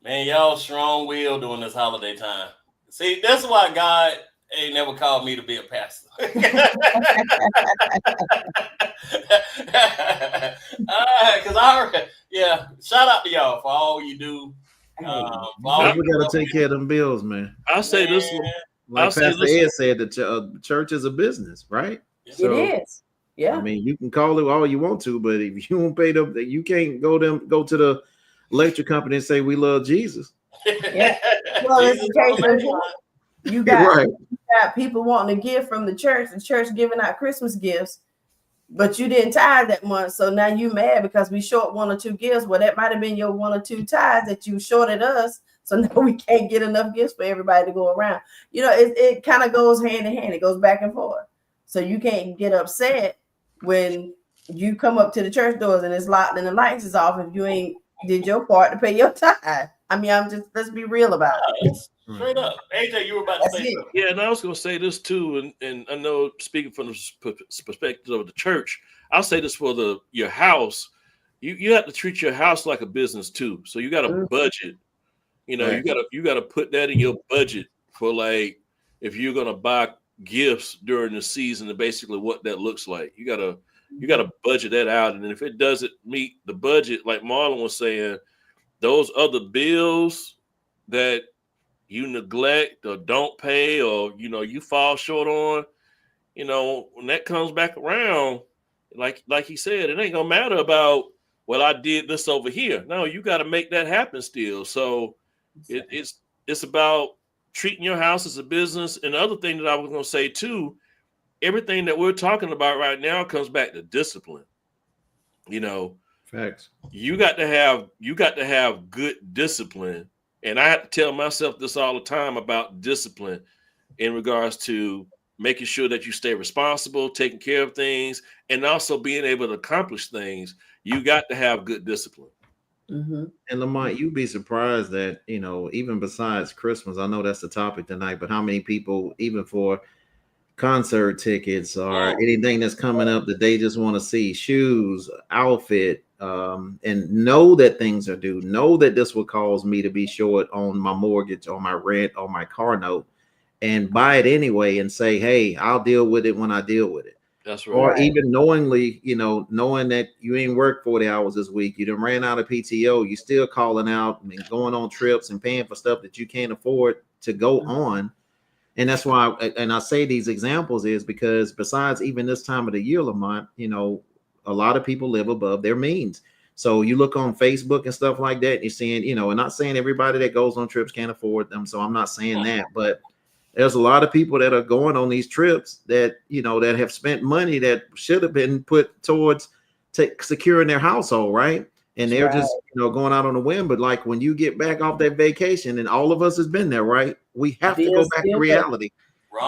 Man, y'all strong will during this holiday time. See, that's why God ain't never called me to be a pastor. Shout out to y'all for all you do. We got to take care of them bills, man. I'll say this one. Like Pastor Ed said, the church is a business, right? So, it is. Yeah. I mean, you can call it all you want to, but if you won't pay them, you can't go to the electric company and say we love Jesus. Yeah. Well, it's the case. You got people wanting to give from the church giving out Christmas gifts, but you didn't tithe that month. So now you mad because we short one or two gifts. Well, that might have been your one or two tithes that you shorted us. So now we can't get enough gifts for everybody to go around. It kind of goes hand in hand. It goes back and forth. So you can't get upset when you come up to the church doors and it's locked and the lights is off if you ain't did your part to pay your tithe. I mean, let's be real about it. Straight up. AJ, you were about to That's say it. something. Yeah, and I was going to say this too, and I know speaking from the perspective of the church, I'll say this for your house. You have to treat your house like a business too. So you got to budget. You know, Right. you got to put that in your budget for like if you're going to buy gifts during the season and basically what that looks like. You got to budget that out, and if it doesn't meet the budget, like Marlon was saying, those other bills that you neglect or don't pay or you fall short on, when that comes back around, like he said, it ain't gonna matter about, well, I did this over here. No, you got to make that happen still. So it's about treating your house as a business. And the other thing that I was gonna say too, everything that we're talking about right now comes back to discipline. Facts. You got to have good discipline. And I have to tell myself this all the time about discipline in regards to making sure that you stay responsible, taking care of things, and also being able to accomplish things. You got to have good discipline. Mm-hmm. And Lamont, you'd be surprised that, even besides Christmas, I know that's the topic tonight, but how many people, even for concert tickets or anything that's coming up that they just want to see, shoes, outfit, and know that things are due, know that this will cause me to be short on my mortgage, on my rent, on my car note, and buy it anyway and say, hey, I'll deal with it when I deal with it. That's right. Or even knowingly, knowing that you ain't worked 40 hours this week, you done ran out of PTO, you still calling out and going on trips and paying for stuff that you can't afford to go on. And that's why, and I say these examples is because besides even this time of the year, Lamont, a lot of people live above their means. So you look on Facebook and stuff like that, and you're seeing, and not saying everybody that goes on trips can't afford them. So I'm not saying that, but there's a lot of people that are going on these trips that, that have spent money that should have been put towards securing their household, right? And they're just, going out on a whim. But like when you get back off that vacation, and all of us has been there, right? We have to go back to reality.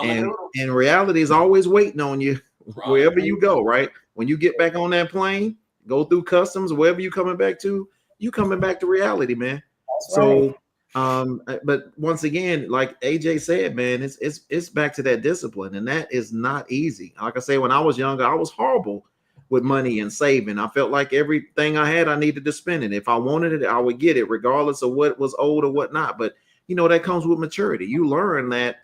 And reality is always waiting on you wherever you go, right? When you get back on that plane, go through customs, wherever you coming back to, you coming back to reality, man. So, but once again, like AJ said, man, it's back to that discipline, and that is not easy. Like I say, when I was younger, I was horrible with money and saving. I felt like everything I had, I needed to spend it. If I wanted it, I would get it, regardless of what was owed or what not. But that comes with maturity. You learn that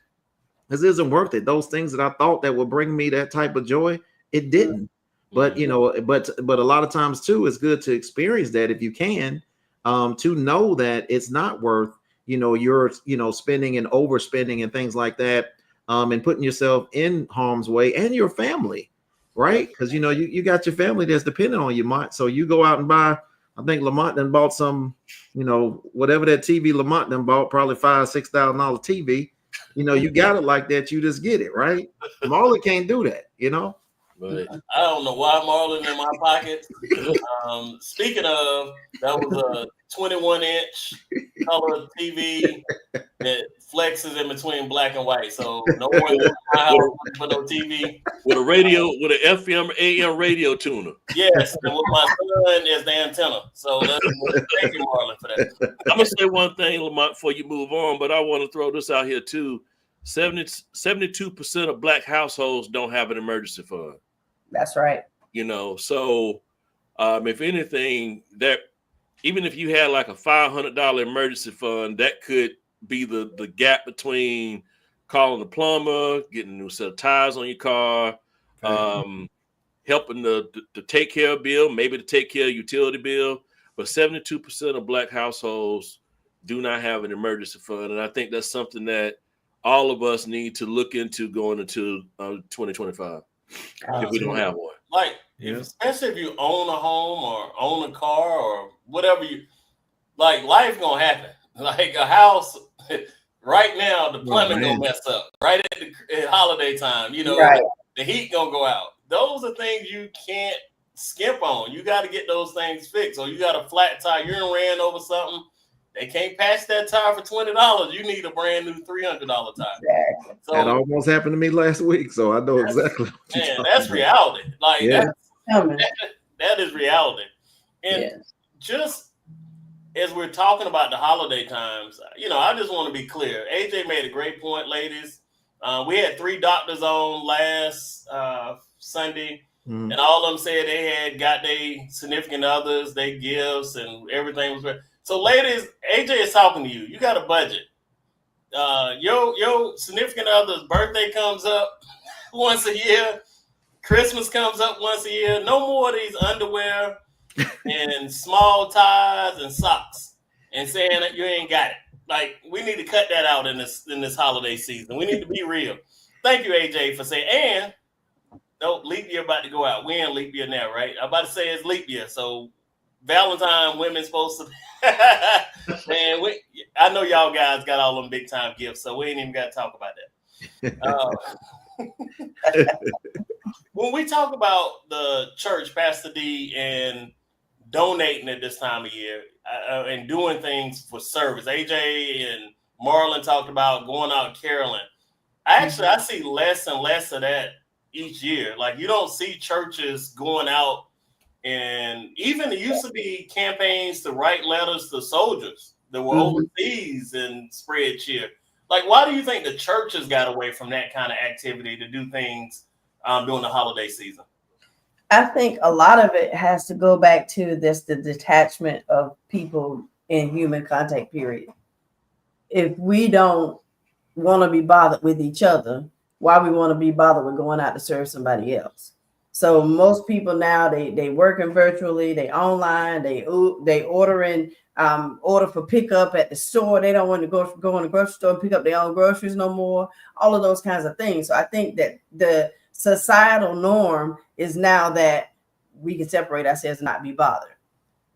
this isn't worth it. Those things that I thought that would bring me that type of joy, it didn't. But but a lot of times too, it's good to experience that if you can, to know that it's not worth you're spending and overspending and things like that, and putting yourself in harm's way and your family, right? Because you got your family that's dependent on you, Mont. So you go out and buy. I think Lamont done bought some, whatever that TV Lamont done bought, probably $5,000-$6,000 TV. You got it like that, you just get it, right? Marlon can't do that, But I don't know why Marlon in my pocket. Speaking of, that was a 21-inch color TV that flexes in between black and white. So no one in my house for no TV. With a radio, with an FM, AM radio tuner. Yes, and with my son is the antenna. So thank you, Marlon, for that. I'm gonna say one thing, Lamont, before you move on, but I want to throw this out here too. 72% of black households don't have an emergency fund. That's right. So if anything, that even if you had like a $500 emergency fund, that could be the gap between calling the plumber, getting a new set of tires on your car, helping to take care of bill, maybe to take care of utility bill. But 72% of black households do not have an emergency fund. And I think that's something that all of us need to look into going into 2025 if we don't have one. Like, especially if you own a home or own a car or whatever like life gonna happen. Like a house right now, the plumbing gonna mess up right at holiday time. The heat gonna go out. Those are things you can't skimp on. You got to get those things fixed. Or you got a flat tire. You done ran over something. They can't patch that tire for $20. You need a brand new $300 tire. Exactly. So that almost happened to me last week, so I know exactly. That's reality. Like that is reality. And just as we're talking about the holiday times, I just want to be clear. AJ made a great point, ladies. We had 3 doctors on last Sunday, and all of them said they had got their significant others, their gifts, and everything was ready. So, ladies, AJ is talking to you. You got a budget. Your significant other's birthday comes up once a year. Christmas comes up once a year. No more of these underwear and small ties and socks and saying that you ain't got it. Like, we need to cut that out in this holiday season. We need to be real. Thank you, AJ, for saying. And no, leap year about to go out. We in leap year now, right? I'm about to say it's leap year. So Valentine, women's supposed to. Man, I know y'all guys got all them big time gifts, so we ain't even got to talk about that. When we talk about the church, Pastor D, and donating at this time of year and doing things for service, AJ and Marlon talked about going out caroling. I see less and less of that each year. Like, you don't see churches going out, and even there used to be campaigns to write letters to soldiers that were overseas and spread cheer. Like, why do you think the churches got away from that kind of activity to do things during the holiday season? I think a lot of it has to go back to the detachment of people in human contact, period. If we don't want to be bothered with each other, why we want to be bothered with going out to serve somebody else? So most people now, they working virtually, they online, they ordering order for pickup at the store. They don't want to go in the grocery store and pick up their own groceries no more. All of those kinds of things. So I think that the societal norm is now that we can separate ourselves and not be bothered.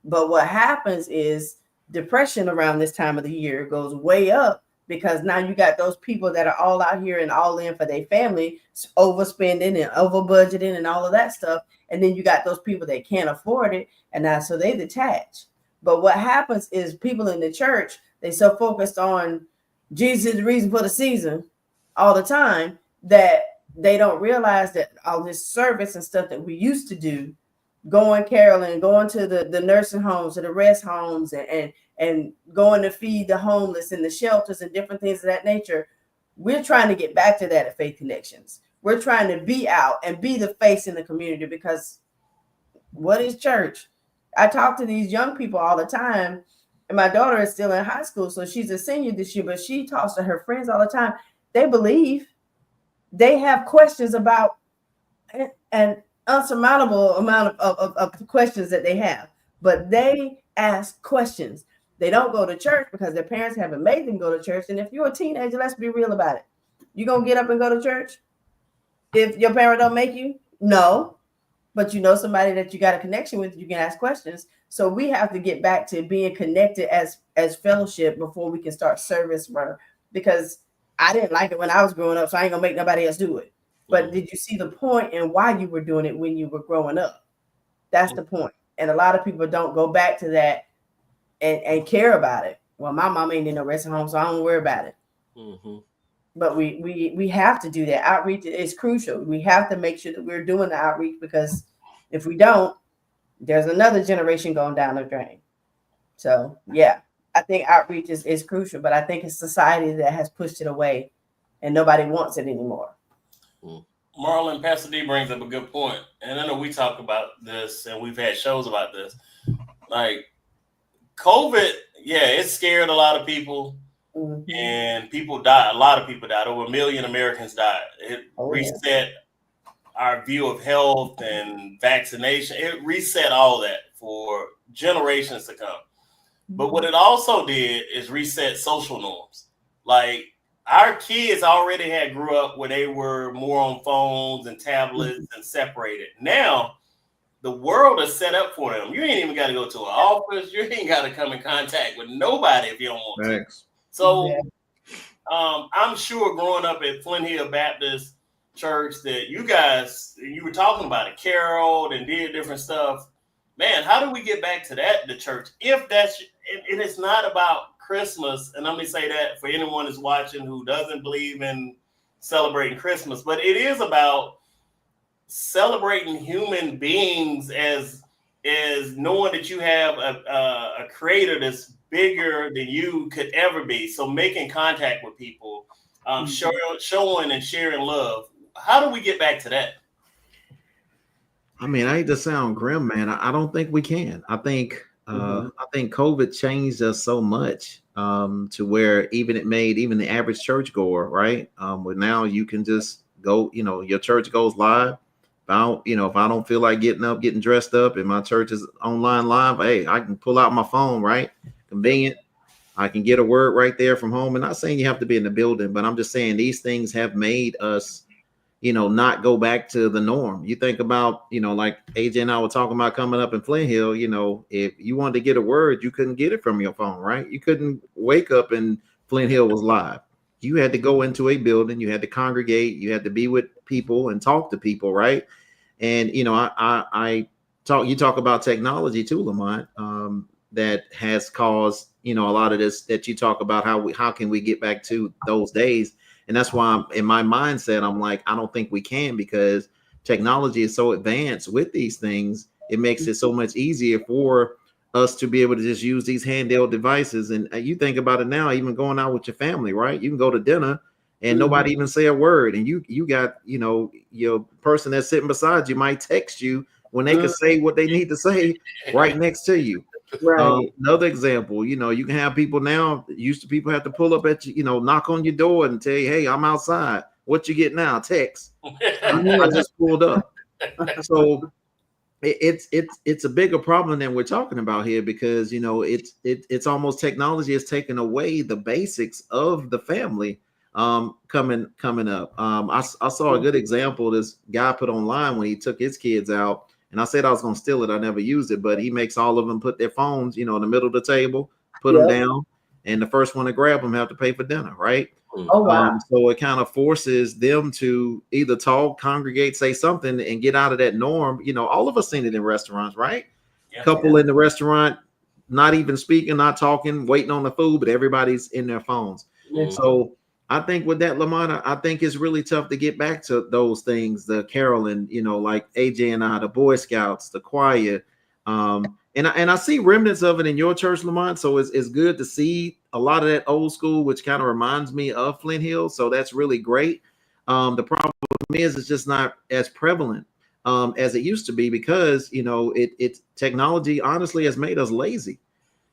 But what happens is depression around this time of the year goes way up, because now you got those people that are all out here and all in for their family, overspending and over budgeting and all of that stuff. And then you got those people that can't afford it, and now so they detach. But what happens is people in the church, they so focused on Jesus is the reason for the season all the time that they don't realize that all this service and stuff that we used to do, going caroling, going to the nursing homes, to the rest homes, and going to feed the homeless in the shelters and different things of that nature. We're trying to get back to that at Faith Connections. We're trying to be out and be the face in the community, because what is church? I talk to these young people all the time, and my daughter is still in high school, so she's a senior this year, but she talks to her friends all the time. They believe. They have questions about an unsurmountable amount of questions that they have, but they ask questions. They don't go to church because their parents haven't made them go to church. And if you're a teenager, let's be real about it. You gonna get up and go to church if your parent don't make you? No, but you know somebody that you got a connection with, you can ask questions. So we have to get back to being connected as fellowship before we can start service, because I didn't like it when I was growing up, so I ain't gonna make nobody else do it. But did you see the point and why you were doing it when you were growing up? That's the point. And a lot of people don't go back to that and care about it. Well, my mom ain't in no rest home, so I don't worry about it. But we have to do that. Outreach is crucial. We have to make sure that we're doing the outreach, because if we don't, there's another generation going down the drain. So yeah, I think outreach is crucial, but I think it's society that has pushed it away and nobody wants it anymore. Marlon, Pastor D brings up a good point. And I know we talk about this and we've had shows about this. Like, COVID, yeah, it scared a lot of people. And people died. A lot of people died. Over 1 million Americans died. It reset our view of health and vaccination. It reset all that for generations to come. But what it also did is reset social norms. Like, our kids already grew up where they were more on phones and tablets and separated. Now, the world is set up for them. You ain't even got to go to an office. You ain't got to come in contact with nobody if you don't want to. So I'm sure growing up at Flint Hill Baptist Church that you were talking about it, caroled and did different stuff. Man, how do we get back to that, the church? If that's, and it's not about Christmas, and let me say that for anyone who's watching who doesn't believe in celebrating Christmas, but it is about celebrating human beings as is knowing that you have a creator that's bigger than you could ever be. So making contact with people, showing and sharing love. How do we get back to that? I mean, I hate to sound grim, man. I don't think we can. I think COVID changed us so much to where even it made even the average churchgoer, right? Where now you can just go, your church goes live. If I don't feel like getting dressed up, and my church is online live, hey, I can pull out my phone, right? Convenient. I can get a word right there from home. And not saying you have to be in the building, but I'm just saying these things have made us, not go back to the norm. You think about, like AJ and I were talking about coming up in Flint Hill, if you wanted to get a word, you couldn't get it from your phone, right? You couldn't wake up and Flint Hill was live. You had to go into a building, you had to congregate, you had to be with people and talk to people, right? And you talk about technology too, Lamont, that has caused a lot of this that you talk about. How can we get back to those days? And that's why in my mindset, I'm like, I don't think we can, because technology is so advanced with these things. It makes it so much easier for us to be able to just use these handheld devices. And you think about it now, even going out with your family, right? You can go to dinner and nobody even say a word. And you got, your person that's sitting beside you might text you when they can say what they need to say right next to you. Right. Another example, you can have people now, people have to pull up at you, knock on your door and tell you, hey, I'm outside. What you get now? Text. I just pulled up. So it's a bigger problem than we're talking about here, because it's almost technology has taken away the basics of the family coming up. I saw a good example this guy put online when he took his kids out, and I said I was going to steal it. I never used it, but he makes all of them put their phones in the middle of the table, put them down, and the first one to grab them have to pay for dinner, right? Oh wow. So it kind of forces them to either talk, congregate, say something, and get out of that norm. All of us seen it in restaurants, right? Couple in the restaurant, not even speaking, not talking, waiting on the food, but everybody's in their phones. So I think with that, Lamont, I think it's really tough to get back to those things. The caroling, like AJ and I, the Boy Scouts, the choir, and I see remnants of it in your church, Lamont. So it's good to see a lot of that old school, which kind of reminds me of Flint Hill. So that's really great. The problem is it's just not as prevalent as it used to be, because it's technology honestly has made us lazy.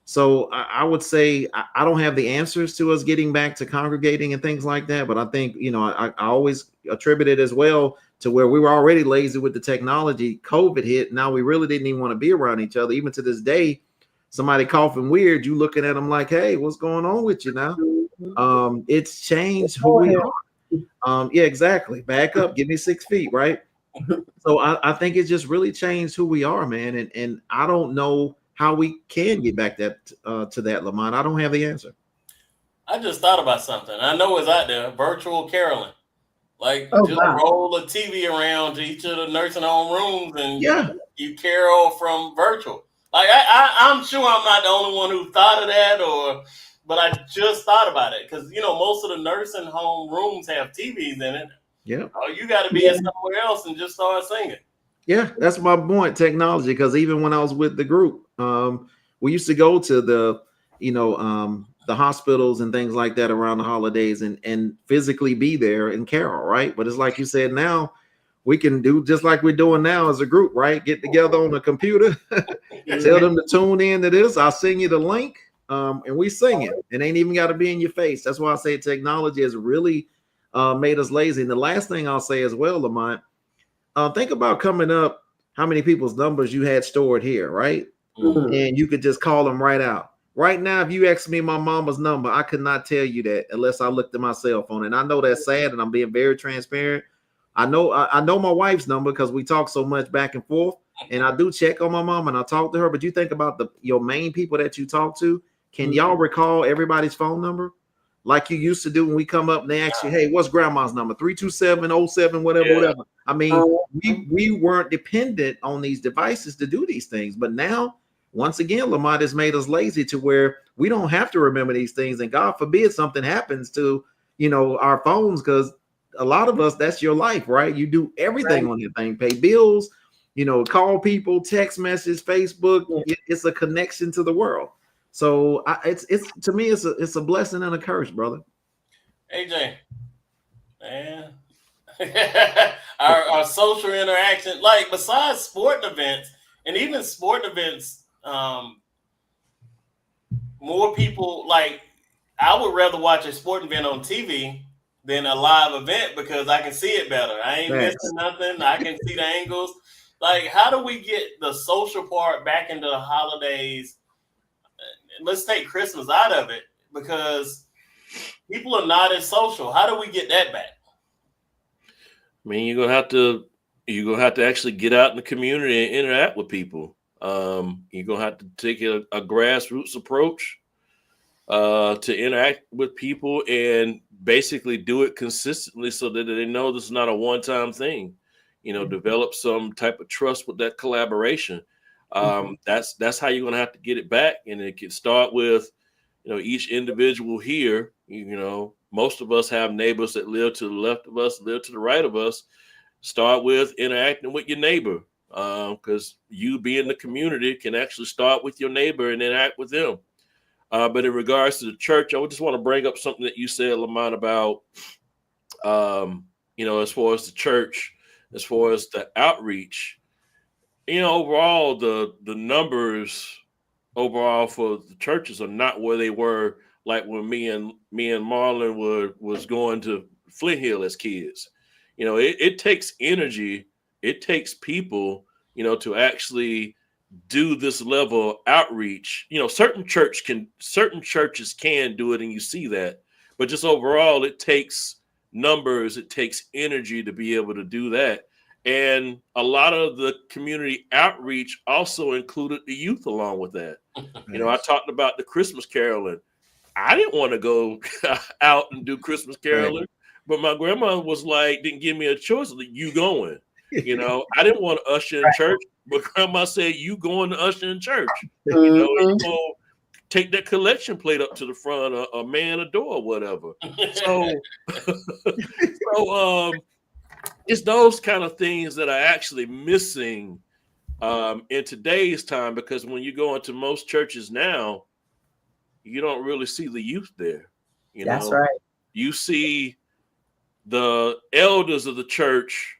So I would say I don't have the answers to us getting back to congregating and things like that. But I think, I always attribute it as well to where we were already lazy with the technology. COVID hit. Now we really didn't even want to be around each other. Even to this day, somebody coughing weird, you looking at them like, hey, what's going on with you now? It's changed who we are. Yeah, exactly. Back up. Give me 6 feet, right? So I think it just really changed who we are, man. And I don't know how we can get back to that, Lamont. I don't have the answer. I just thought about something. I know it's out there, virtual caroling. Roll a TV around to each of the nursing home rooms and you carol from virtual. I'm sure I'm not the only one who thought of that, but I just thought about it, because most of the nursing home rooms have TVs in it. Yeah. You got to be somewhere else and just start singing. Yeah, that's my point, technology. Because even when I was with the group, we used to go to the hospitals and things like that around the holidays and physically be there and carol, right? But it's like you said, now we can do just like we're doing now as a group, right? Get together on the computer, tell them to tune in to this. I'll send you the link, and we sing it. It ain't even got to be in your face. That's why I say technology has really made us lazy. And the last thing I'll say as well, Lamont, think about coming up, how many people's numbers you had stored here, right? And you could just call them right out. Right now, if you ask me my mama's number, I could not tell you that unless I looked at my cell phone. And I know that's sad, and I'm being very transparent. I know my wife's number because we talk so much back and forth, and I do check on my mom and I talk to her. But you think about your main people that you talk to. Can y'all recall everybody's phone number like you used to do when we come up and they ask you, hey, what's grandma's number? 327-07, whatever. I mean, we weren't dependent on these devices to do these things. But now, once again, Lamont has made us lazy to where we don't have to remember these things. And God forbid something happens to, our phones, because a lot of us, that's your life, right? You do everything on your thing, pay bills, call people, text message, Facebook. It's a connection to the world. So it's to me, it's a blessing and a curse, brother. AJ, man, our social interaction, like besides sporting events, and even sporting events, more people like. I would rather watch a sporting event on TV than a live event because I can see it better. I ain't missing nothing. I can see the angles. Like, how do we get the social part back into the holidays? Let's take Christmas out of it because people are not as social. How do we get that back? I mean, you're gonna have to actually get out in the community and interact with people. You're gonna have to take a grassroots approach to interact with people and basically do it consistently so that they know this is not a one-time thing. Develop some type of trust with that collaboration. That's how you're going to have to get it back. And it can start with, each individual here. Most of us have neighbors that live to the left of us, live to the right of us. Start with interacting with your neighbor because you being the community can actually start with your neighbor and interact with them. But in regards to the church, I would just want to bring up something that you said, Lamont, about, as far as the church, as far as the outreach, overall, the numbers overall for the churches are not where they were like when me and Marlon was going to Flint Hill as kids. It takes energy. It takes people, to actually do this level of outreach. Certain churches can do it, and you see that, but just overall, it takes numbers, it takes energy to be able to do that. And a lot of the community outreach also included the youth along with that. I talked about the Christmas caroling. I didn't want to go out and do Christmas caroling, but my grandma was like, didn't give me a choice. Like, you going? I didn't want to usher in church, but grandma said, you going to usher in church. You go take that collection plate up to the front, a man a door or whatever. So it's those kind of things that are actually missing in today's time, because when you go into most churches now, you don't really see the youth there. That's right. You see the elders of the church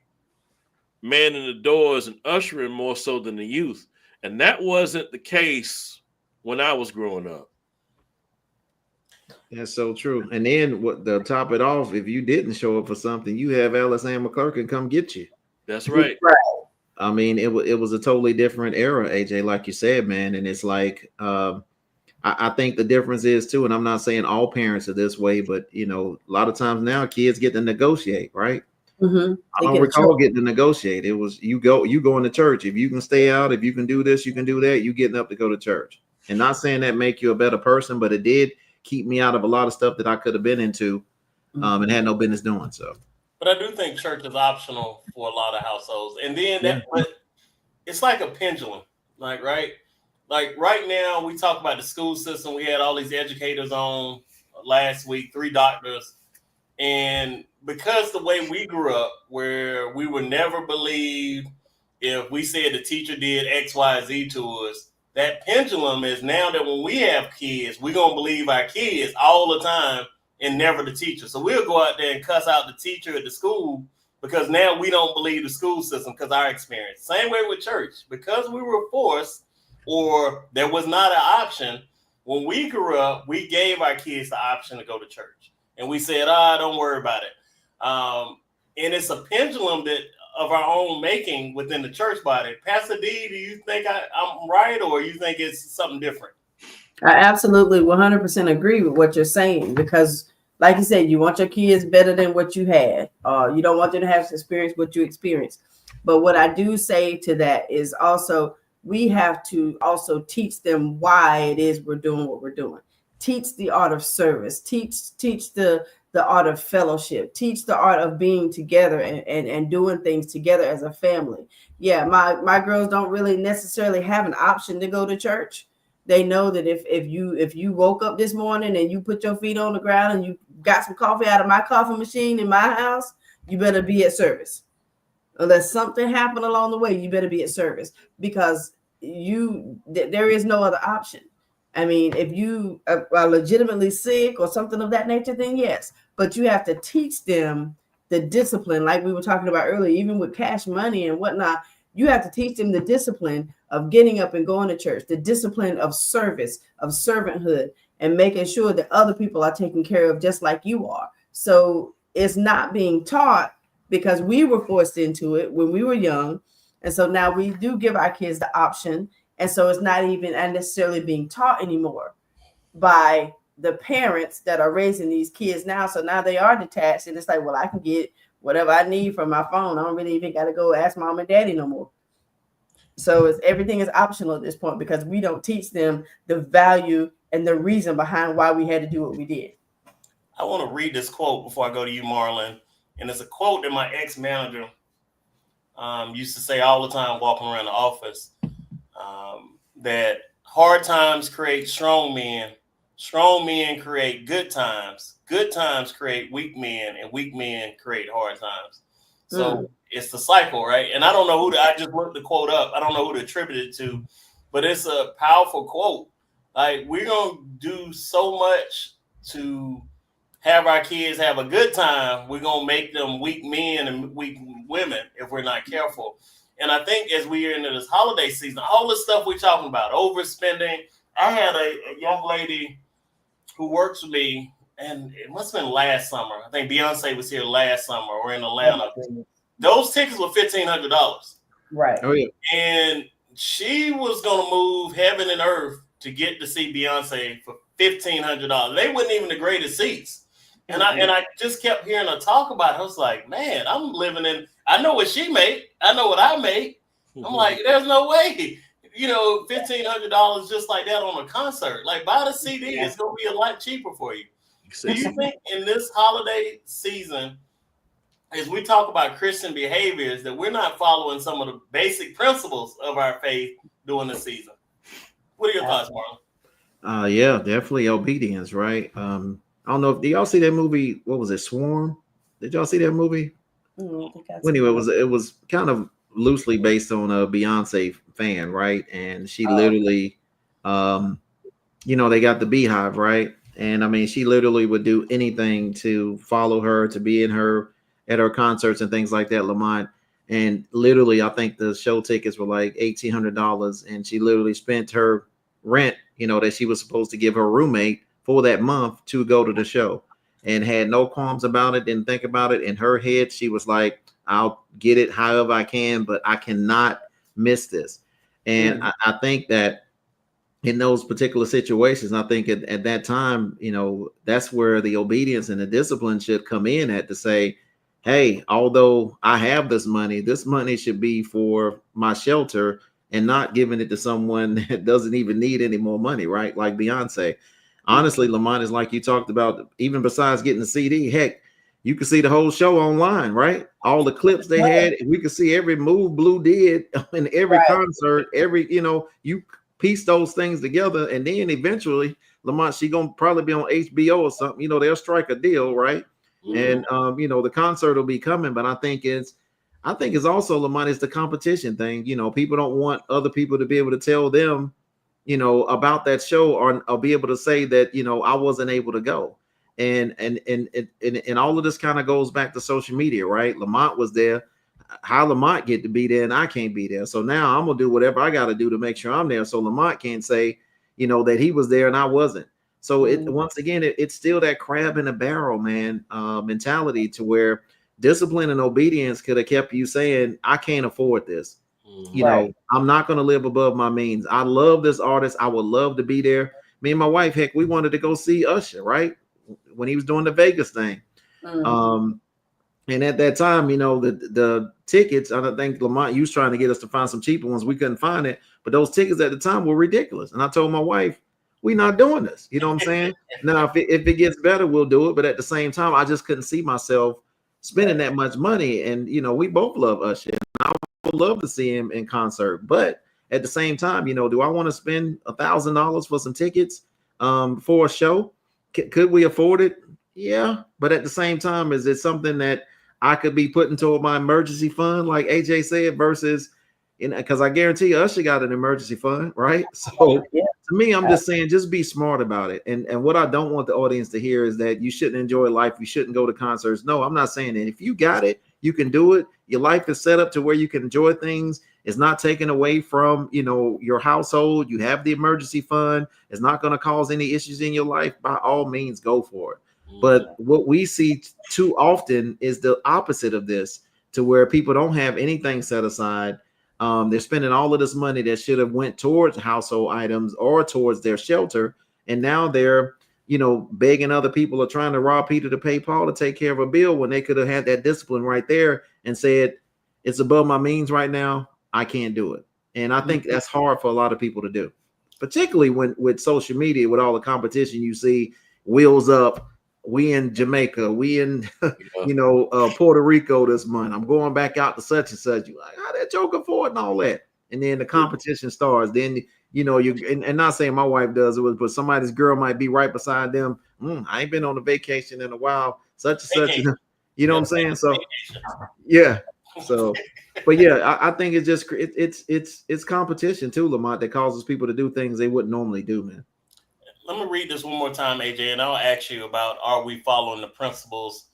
manning the doors and ushering more so than the youth. And that wasn't the case when I was growing up. That's so true. And then to top it off, if you didn't show up for something, you have Ellis Ann McClurkin come get you. That's right. I mean, it was a totally different era, AJ, like you said, man. And it's like, I think the difference is too, and I'm not saying all parents are this way, but a lot of times now kids get to negotiate, right? Mm-hmm. I don't recall getting to negotiate. It was you going to church. If you can stay out, if you can do this, you can do that. You getting up to go to church. And not saying that make you a better person, but it did keep me out of a lot of stuff that I could have been into and had no business doing so. But I do think church is optional for a lot of households. And then but it's like a pendulum, like right now we talk about the school system. We had all these educators on last week, 3 doctors. And because the way we grew up, where we would never believe if we said the teacher did X, Y, Z to us, that pendulum is now that when we have kids, we're going to believe our kids all the time and never the teacher. So we'll go out there and cuss out the teacher at the school because now we don't believe the school system because our experience. Same way with church. Because we were forced or there was not an option, when we grew up, we gave our kids the option to go to church. And we said, don't worry about it. And it's a pendulum that of our own making within the church body. Pastor D, do you think I'm right, or you think it's something different? I absolutely 100% agree with what you're saying, because like you said, you want your kids better than what you had. You don't want them to have to experience what you experienced. But what I do say to that is also we have to also teach them why it is we're doing what we're doing. Teach the art of service. Teach the art of fellowship. Teach the art of being together and doing things together as a family. Yeah, my girls don't really necessarily have an option to go to church. They know that if you woke up this morning and you put your feet on the ground and you got some coffee out of my coffee machine in my house, you better be at service. Unless something happened along the way, you better be at service, because there is no other option. I mean, if you are legitimately sick or something of that nature, then yes, but you have to teach them the discipline, like we were talking about earlier, even with cash money and whatnot. You have to teach them the discipline of getting up and going to church, the discipline of service, of servanthood, and making sure that other people are taken care of just like you are. So it's not being taught because we were forced into it when we were young. And so now we do give our kids the option. And so it's not even necessarily being taught anymore by the parents that are raising these kids now. So now they are detached, and it's like, well, I can get whatever I need from my phone. I don't really even got to go ask mom and daddy no more. So everything is optional at this point because we don't teach them the value and the reason behind why we had to do what we did. I want to read this quote before I go to you, Marlon. And it's a quote that my ex-manager used to say all the time walking around the office, that hard times create strong men create good times create weak men, and weak men create hard times. So it's the cycle, right? And I don't know I just looked the quote up. I don't know who to attribute it to, but it's a powerful quote. Like, we're going to do so much to have our kids have a good time. We're going to make them weak men and weak women if we're not careful. And I think as we are into this holiday season, all the stuff we're talking about, overspending. I had a young lady who works with me, and it must have been last summer. I think Beyonce was here last summer or in Atlanta. Those tickets were $1,500. Right. Oh, yeah. And she was going to move heaven and earth to get to see Beyonce for $1,500. They wasn't even the greatest seats. And I just kept hearing her talk about it. I was like, man, I'm living in, I know what she made. I know what I made. I'm like, there's no way. You know, $1,500 just like that on a concert. Like, buy the CD, it's going to be a lot cheaper for you. Do you think in this holiday season, as we talk about Christian behaviors, that we're not following some of the basic principles of our faith during the season? What are your thoughts, Marlon? Yeah, definitely obedience, right? I don't know if, do y'all see that movie? What was it, Swarm? Did y'all see that movie? Well, anyway, it was kind of loosely based on a Beyonce fan, right? And she literally, you know, they got the Beehive, right? And I mean, she literally would do anything to follow her, to be at her concerts and things like that, Lamont. And literally, I think the show tickets were like $1,800, and she literally spent her rent, you know, that she was supposed to give her roommate for that month to go to the show, and had no qualms about it, didn't think about it. In her head, she was like, I'll get it however I can, but I cannot miss this. And I think that in those particular situations, I think at that time, you know, that's where the obedience and the discipline should come in at, to say, hey, although I have this money should be for my shelter and not giving it to someone that doesn't even need any more money, right? Like Beyonce. Honestly, Lamont, is like you talked about, even besides getting the CD, heck, you can see the whole show online, right? All the clips they had, we could see every move Blue did in every concert, every, you know, you piece those things together, and then eventually, Lamont, she gonna probably be on HBO or something, you know, they'll strike a deal, right? And you know, the concert will be coming. But I think it's also, Lamont, is the competition thing. You know, people don't want other people to be able to tell them, you know, about that show, or be able to say that, you know, I wasn't able to go. And all of this kind of goes back to social media, right? Lamont was there. How Lamont get to be there and I can't be there? So now I'm gonna do whatever I got to do to make sure I'm there, so Lamont can't say, you know, that he was there and I wasn't. So once again, it's still that crab in a barrel, man, mentality, to where discipline and obedience could have kept you saying, I can't afford this. You know, I'm not going to live above my means. I love this artist. I would love to be there. Me and my wife, heck, we wanted to go see Usher, right? When he was doing the Vegas thing. And at that time, you know, the tickets, I don't think, Lamont, you was trying to get us to find some cheaper ones. We couldn't find it. But those tickets at the time were ridiculous. And I told my wife, we're not doing this. You know what I'm saying? Now, if it gets better, we'll do it. But at the same time, I just couldn't see myself spending that much money. And, you know, we both love Usher. I would love to see him in concert. But at the same time, you know, do I want to spend $1,000 for some tickets for a show? Could we afford it? Yeah. But at the same time, is it something that I could be putting toward my emergency fund, like AJ said, versus because I guarantee Usher got an emergency fund, right? So Yeah. to me, I'm just saying, just be smart about it. And what I don't want the audience to hear is that you shouldn't enjoy life. You shouldn't go to concerts. No, I'm not saying that. If you got it, you can do it. Your life is set up to where you can enjoy things. It's not taken away from, your household. You have the emergency fund. It's not going to cause any issues in your life. By all means, go for it. But what we see too often is the opposite of this, to where people don't have anything set aside. They're spending all of this money that should have went towards household items or towards their shelter. And now they're, begging other people or trying to rob Peter to pay Paul to take care of a bill when they could have had that discipline right there and said, it's above my means right now. I can't do it. And I think that's hard for a lot of people to do, particularly with social media, with all the competition you see. Wheels Up, we in Jamaica, we in Puerto Rico this month. I'm going back out to such and such. You like, how that joke afford and all that? And then the competition starts. Then and not saying my wife does it, but somebody's girl might be right beside them. I ain't been on a vacation in a while. Such and such. You know what I'm saying? So yeah. So, but yeah, I think it's just it's competition too, Lamont, that causes people to do things they wouldn't normally do, man. Let me read this one more time, AJ, and I'll ask you about, are we following the principles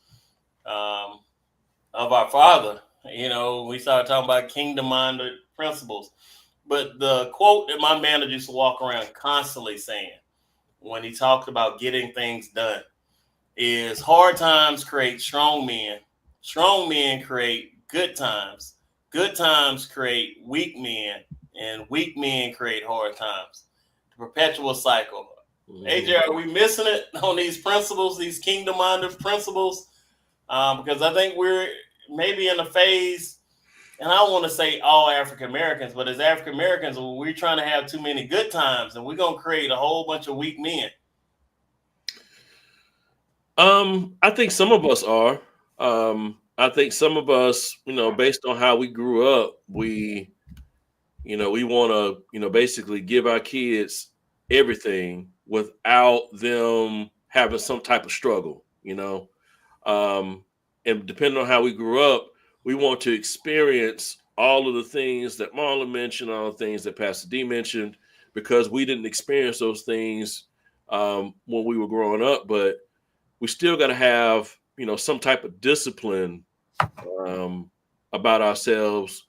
of our Father? We started talking about kingdom-minded principles. But the quote that my manager used to walk around constantly saying when he talked about getting things done is, hard times create strong men create good times create weak men, and weak men create hard times. The perpetual cycle. AJ, are we missing it on these principles, these kingdom-minded principles? Because I think we're maybe in a phase, and I don't want to say all African Americans, but as African Americans, we're trying to have too many good times, and we're going to create a whole bunch of weak men. I think some of us are. I think some of us, based on how we grew up, we want to, basically give our kids everything without them having some type of struggle, and depending on how we grew up, we want to experience all of the things that Marlon mentioned, all the things that Pastor D mentioned, because we didn't experience those things when we were growing up. But we still got to have, some type of discipline about ourselves,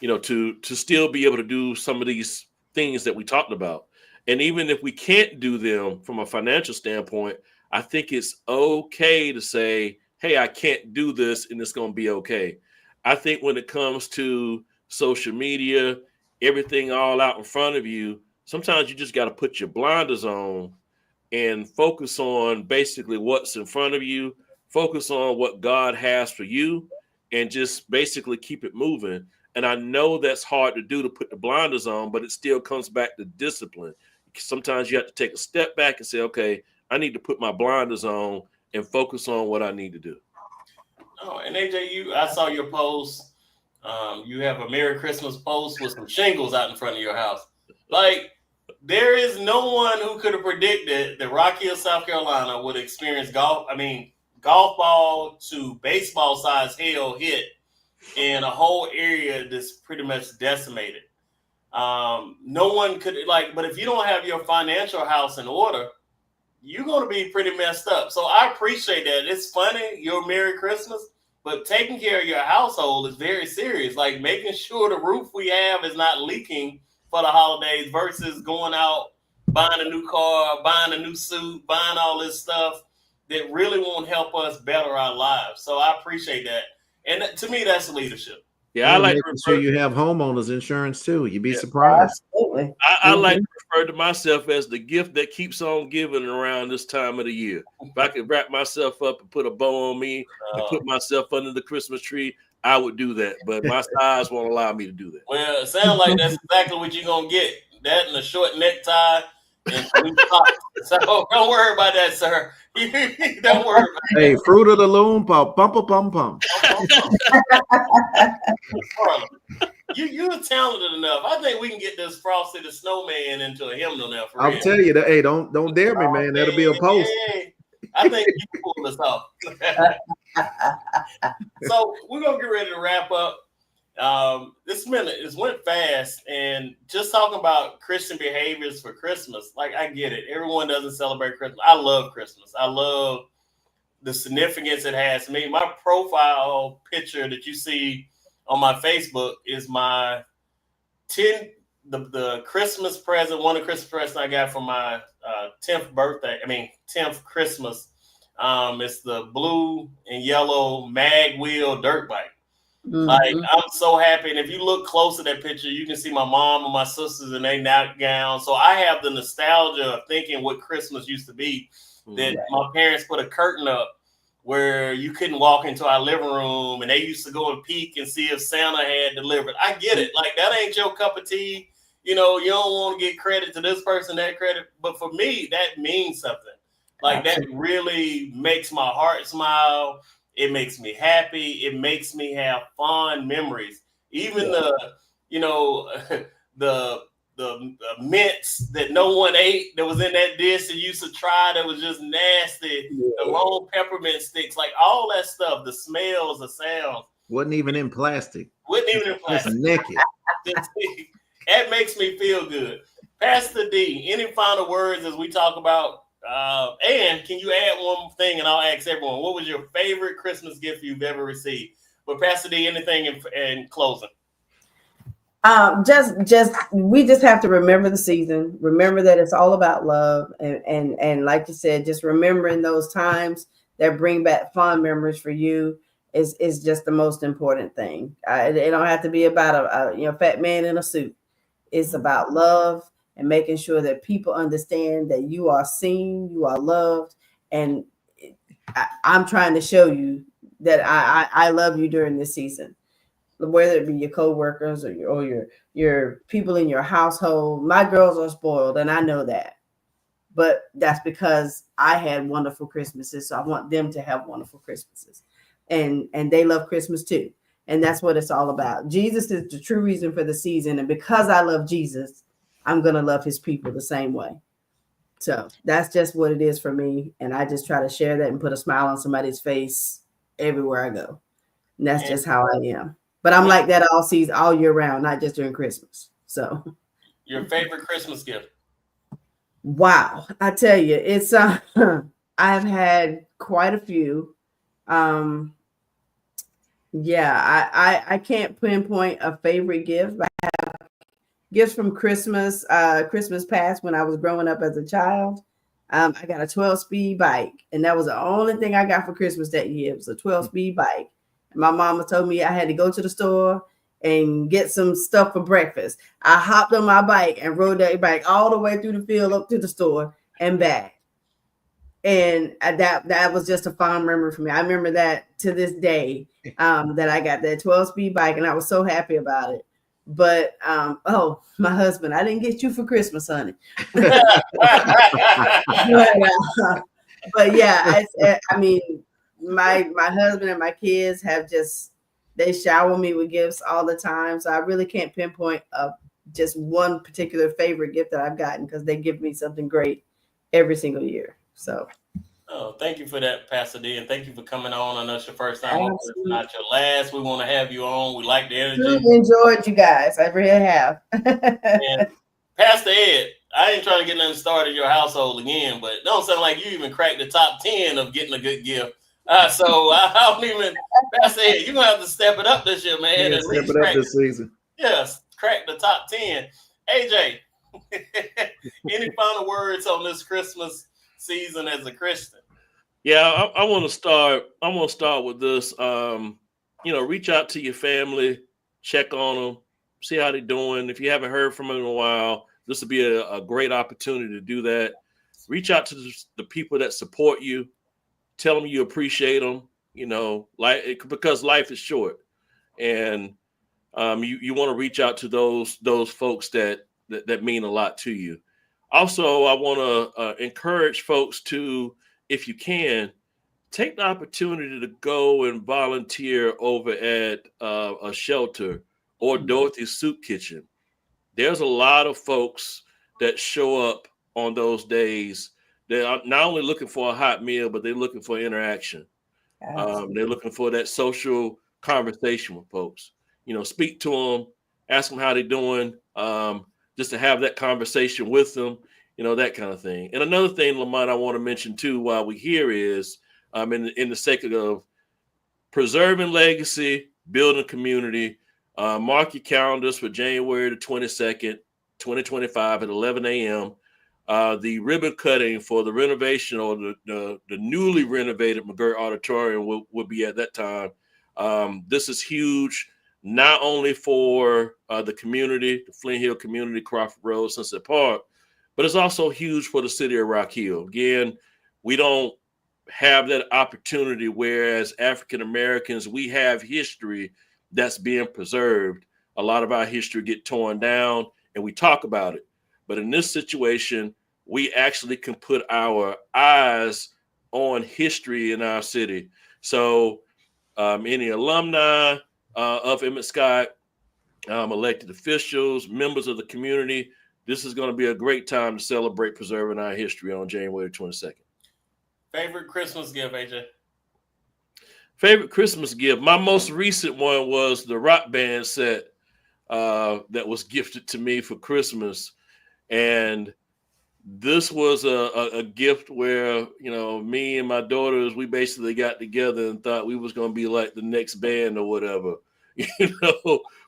to still be able to do some of these things that we talked about. And even if we can't do them from a financial standpoint, I think it's okay to say, hey, I can't do this, and it's going to be okay. I think when it comes to social media, everything all out in front of you, sometimes you just got to put your blinders on and focus on basically what's in front of you, focus on what God has for you, and just basically keep it moving. And I know that's hard to do, to put the blinders on, but it still comes back to discipline. Sometimes you have to take a step back and say, okay, I need to put my blinders on and focus on what I need to do. Oh, and AJ, I saw your post. You have a Merry Christmas post with some shingles out in front of your house. Like, there is no one who could have predicted that Rock Hill, South Carolina would experience golf ball to baseball size hail hit in a whole area that's pretty much decimated. No one could, but if you don't have your financial house in order, you're going to be pretty messed up. So I appreciate that. It's funny, your Merry Christmas, but taking care of your household is very serious. Like making sure the roof we have is not leaking for the holidays versus going out, buying a new car, buying a new suit, buying all this stuff that really won't help us better our lives. So I appreciate that. And to me, that's leadership. Yeah, I like to making sure you have homeowners insurance too. You'd be surprised. Absolutely. I like to refer to myself as the gift that keeps on giving around this time of the year. If I could wrap myself up and put a bow on me and put myself under the Christmas tree, I would do that. But my size won't allow me to do that. Well, it sounds like that's exactly what you're going to get. That and a short necktie and blue socks. So don't worry about that, sir. Don't worry about that. Hey, Fruit of the Loom, pum pum pum pum. You're talented enough. I think we can get this Frosty the Snowman into a hymnal now. For I'll real. tell you that. Hey, don't dare me, man. That'll be a post. I think you pull this off. So we're gonna get ready to wrap up. This minute it's went fast, and just talking about Christian behaviors for Christmas. Like, I get it. Everyone doesn't celebrate Christmas. I love Christmas. I love the significance it has to me. My profile picture that you see on my Facebook is my the Christmas present, one of the Christmas presents I got for my 10th Christmas. It's the blue and yellow mag wheel dirt bike. Mhm. Like, I'm so happy. And if you look close at that picture, you can see my mom and my sisters in their nightgowns. So I have the nostalgia of thinking what Christmas used to be, that my parents put a curtain up where you couldn't walk into our living room, and they used to go and peek and see if Santa had delivered. I get it. Like, that ain't your cup of tea. You know, you don't want to get credit to this person, that credit. But for me, that means something. Like, that really makes my heart smile. It makes me happy. It makes me have fond memories. Even the mints that no one ate that was in that dish that you used to try that was just nasty. The long peppermint sticks, like all that stuff, the smells, the sounds. Wasn't even in plastic. Wasn't even in Just plastic. naked. That makes me feel good. Pastor D, any final words as we talk about? And can you add one thing, and I'll ask everyone, what was your favorite Christmas gift you've ever received? But Pastor D, anything in closing? We just have to remember the season. Remember that it's all about love, and like you said, just remembering those times that bring back fond memories for you is just the most important thing. It don't have to be about a fat man in a suit. It's about love and making sure that people understand that you are seen, you are loved, and I'm trying to show you that I love you during this season. Whether it be your co-workers or your people in your household. My girls are spoiled, and I know that. But that's because I had wonderful Christmases, so I want them to have wonderful Christmases. And they love Christmas too. And that's what it's all about. Jesus is the true reason for the season. And because I love Jesus, I'm going to love his people the same way. So that's just what it is for me. And I just try to share that and put a smile on somebody's face everywhere I go. And that's just how I am. But I'm like that all year round, not just during Christmas. So, your favorite Christmas gift? Wow, I tell you, it's I've had quite a few. I can't pinpoint a favorite gift. I have gifts from Christmas past when I was growing up as a child. I got a 12-speed bike, and that was the only thing I got for Christmas that year. It was a 12-speed bike. My mama told me I had to go to the store and get some stuff for breakfast. I hopped on my bike and rode that bike all the way through the field up to the store and back. And that was just a fond memory for me. I remember that to this day, that I got that 12-speed bike, and I was so happy about it. But my husband, I didn't get you for Christmas, honey. But yeah, I mean, my husband and my kids they shower me with gifts all the time. So I really can't pinpoint just one particular favorite gift that I've gotten, because they give me something great every single year. So. Oh, thank you for that, Pastor D, and thank you for coming on. I know it's your first time on, it's not your last. We want to have you on. We like the energy. Really enjoyed you guys. I really have. And Pastor Ed, I ain't trying to get nothing started in your household again, but it don't sound like you even cracked the top 10 of getting a good gift. So I don't even, Pastor Ed, you're going to have to step it up this year, man. Yeah, step it up this season. Yes, crack the top 10. AJ, any final words on this Christmas season as a Christian? Yeah, I want to start. I want to start with this. Reach out to your family, check on them, see how they're doing. If you haven't heard from them in a while, this would be a great opportunity to do that. Reach out to the people that support you. Tell them you appreciate them. Because life is short, and you want to reach out to those folks that mean a lot to you. Also, I want to encourage folks to, if you can, take the opportunity to go and volunteer over at a shelter or Dorothy's Soup Kitchen. There's a lot of folks that show up on those days. They are not only looking for a hot meal, but they're looking for interaction. Absolutely. They're looking for that social conversation with folks. Speak to them, ask them how they're doing, just to have that conversation with them, that kind of thing. And another thing, Lamont, I want to mention too while we're here is in the sake of preserving legacy, building community. Mark your calendars for January the 22nd, 2025 at 11 a.m. The ribbon cutting for the renovation or the newly renovated McGirt Auditorium will be at that time. This is huge, not only for the community, the Flint Hill community, Crawford Road, Sunset Park, but it's also huge for the city of Rock Hill. Again, we don't have that opportunity, whereas African Americans, we have history that's being preserved. A lot of our history get torn down and we talk about it. But in this situation, we actually can put our eyes on history in our city. So any alumni of Emmett Scott, elected officials, members of the community, this is going to be a great time to celebrate preserving our history on January 22nd. Favorite Christmas gift, AJ? Favorite Christmas gift. My most recent one was the rock band set that was gifted to me for Christmas. And this was a gift where, me and my daughters, we basically got together and thought we was going to be like the next band or whatever,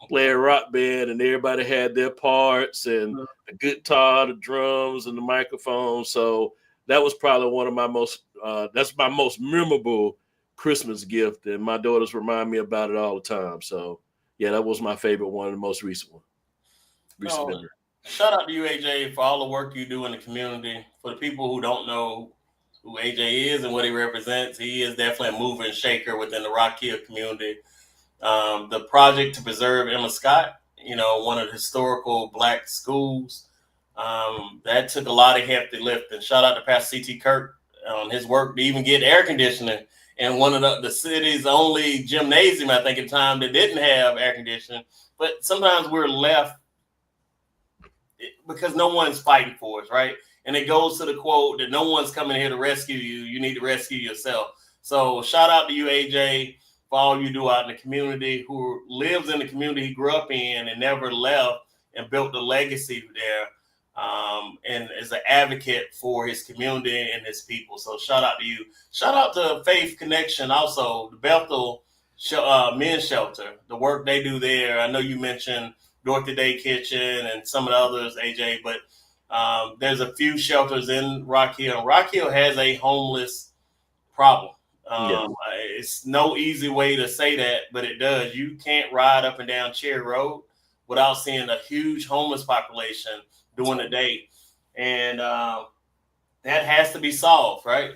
play a rock band, and everybody had their parts and the guitar, the drums, and the microphone. So that was probably one of my that's my most memorable Christmas gift. And my daughters remind me about it all the time. So yeah, that was my favorite one, the most recent one. Shout out to you, AJ, for all the work you do in the community. For the people who don't know who AJ is and what he represents, he is definitely a mover and shaker within the Rock Hill community. The project to preserve Emmett Scott, one of the historical Black schools, that took a lot of hefty lift. And shout out to Pastor C.T. Kirk on his work to even get air conditioning in one of the city's only gymnasium, I think, at the time that didn't have air conditioning. But sometimes we're left because no one's fighting for us, right? And it goes to the quote that no one's coming here to rescue you. You need to rescue yourself. So shout out to you, AJ, for all you do out in the community, who lives in the community he grew up in and never left and built a legacy there, and is an advocate for his community and his people. So shout out to you. Shout out to Faith Connection also, the Bethel Men's Shelter, the work they do there. I know you mentioned Dorothy Day Kitchen and some of the others, AJ, but there's a few shelters in Rock Hill. Rock Hill has a homeless problem. It's no easy way to say that, but it does. You can't ride up and down Cherry Road without seeing a huge homeless population during the day. And that has to be solved, right?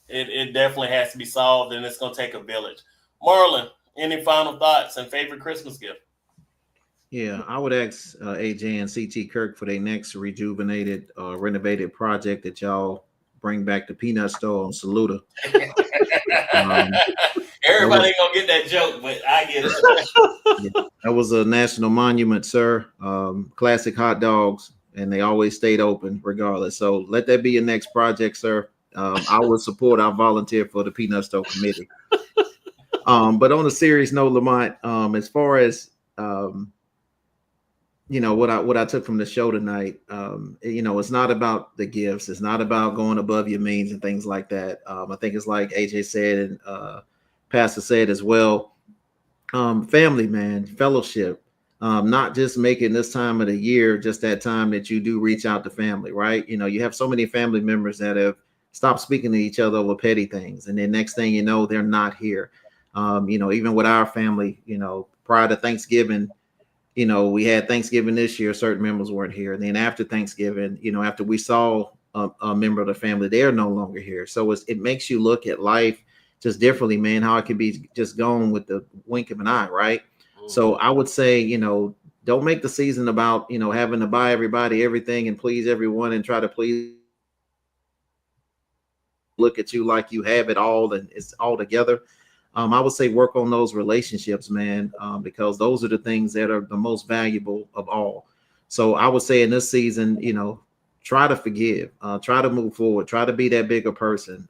It definitely has to be solved, and it's going to take a village. Marlon, any final thoughts and favorite Christmas gift? Yeah, I would ask AJ and CT Kirk for their next rejuvenated, renovated project that y'all bring back the Peanut Store on Saluda. Everybody ain't gonna get that joke, but I get it. Yeah, that was a national monument, sir. Classic hot dogs, and they always stayed open regardless. So let that be your next project, sir. I would support. I'll volunteer for the Peanut Store committee. But on a serious note, Lamont, as far as what I took from the show tonight, it's not about the gifts. It's not about going above your means and things like that. I think it's like AJ said and Pastor said as well, family, man, fellowship, not just making this time of the year just that time that you do reach out to family, right? You have so many family members that have stopped speaking to each other over petty things. And then next thing you know, they're not here. Even with our family, prior to Thanksgiving, we had Thanksgiving this year, certain members weren't here. And then after Thanksgiving, after we saw a member of the family, they're no longer here. So it makes you look at life just differently, man, how it can be just gone with the wink of an eye, right? Mm-hmm. So I would say, don't make the season about, having to buy everybody everything and please everyone and try to please look at you like you have it all and it's all together. I would say work on those relationships, man, because those are the things that are the most valuable of all. So I would say in this season, try to forgive, try to move forward, try to be that bigger person.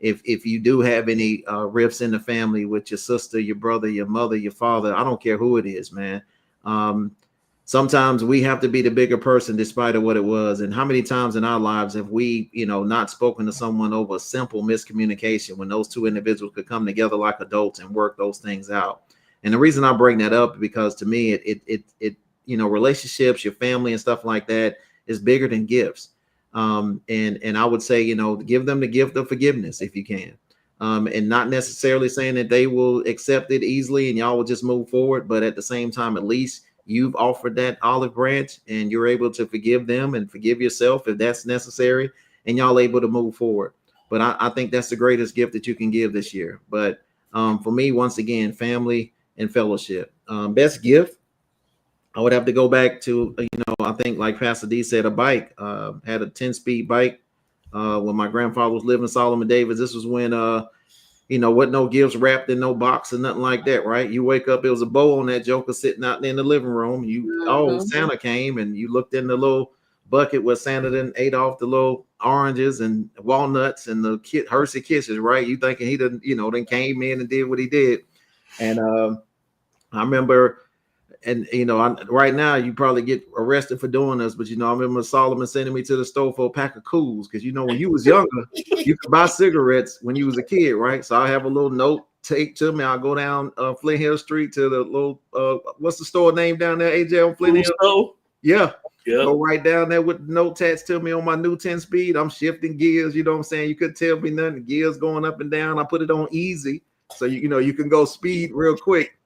if you do have any rifts in the family with your sister, your brother, your mother, your father, I don't care who it is, man. Sometimes we have to be the bigger person despite of what it was. And how many times in our lives have we, not spoken to someone over a simple miscommunication when those two individuals could come together like adults and work those things out? And the reason I bring that up is because to me, it relationships, your family and stuff like that is bigger than gifts. And I would say, give them the gift of forgiveness if you can. And not necessarily saying that they will accept it easily and y'all will just move forward. But at the same time, at least you've offered that olive branch and you're able to forgive them and forgive yourself if that's necessary. And y'all able to move forward. But I think that's the greatest gift that you can give this year. But for me, once again, family and fellowship. Best gift, I would have to go back to, I think like Pastor D said, a bike. Had a 10-speed bike when my grandfather was living in Solomon Davis. This was when, wasn't no gifts wrapped in no box or nothing like that, right? You wake up, it was a bow on that joker sitting out in the living room. Santa came and you looked in the little bucket where Santa then ate off the little oranges and walnuts and the Hershey Kisses, right? You thinking he didn't, then came in and did what he did. And I remember, and right now you probably get arrested for doing this, but I remember Solomon sending me to the store for a pack of Cools because when you was younger, you could buy cigarettes when you was a kid, right? So I have a little note taped to me. I'll go down Flint Hill Street to the little what's the store name down there, AJ, on Flint Hill? Yeah. Go right down there with the note attached to me on my new 10-speed. I'm shifting gears, you know what I'm saying? You couldn't tell me nothing. The gears going up and down. I put it on easy. So you can go speed real quick.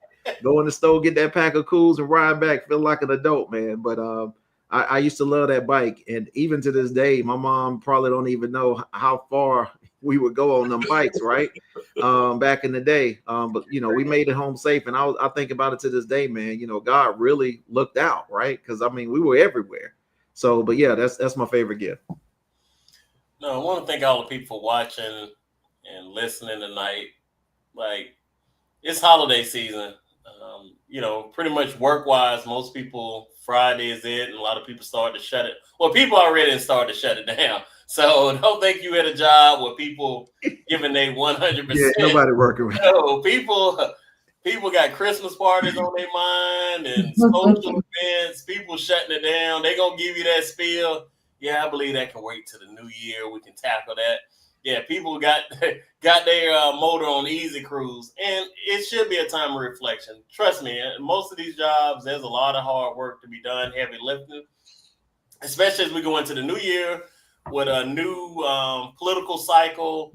Go in the store, get that pack of Cools and ride back, feel like an adult, man. But I used to love that bike. And even to this day, my mom probably don't even know how far we would go on them bikes, right? Back in the day. But we made it home safe. And I think about it to this day, man. God really looked out, right? Because we were everywhere. So, but yeah, that's my favorite gift. No, I want to thank all the people for watching and listening tonight. Like, it's holiday season. Pretty much work-wise, most people, Friday is it, and a lot of people start to shut it. Well, people already started to shut it down. So don't think you at a job where people giving their 100%. Yeah, nobody working. No, people got Christmas parties on their mind and social events. People shutting it down. They gonna give you that spiel. Yeah, I believe that can wait till the new year. We can tackle that. Yeah, people got their motor on easy cruise, and it should be a time of reflection. Trust me, most of these jobs, there's a lot of hard work to be done, heavy lifting, especially as we go into the new year with a new political cycle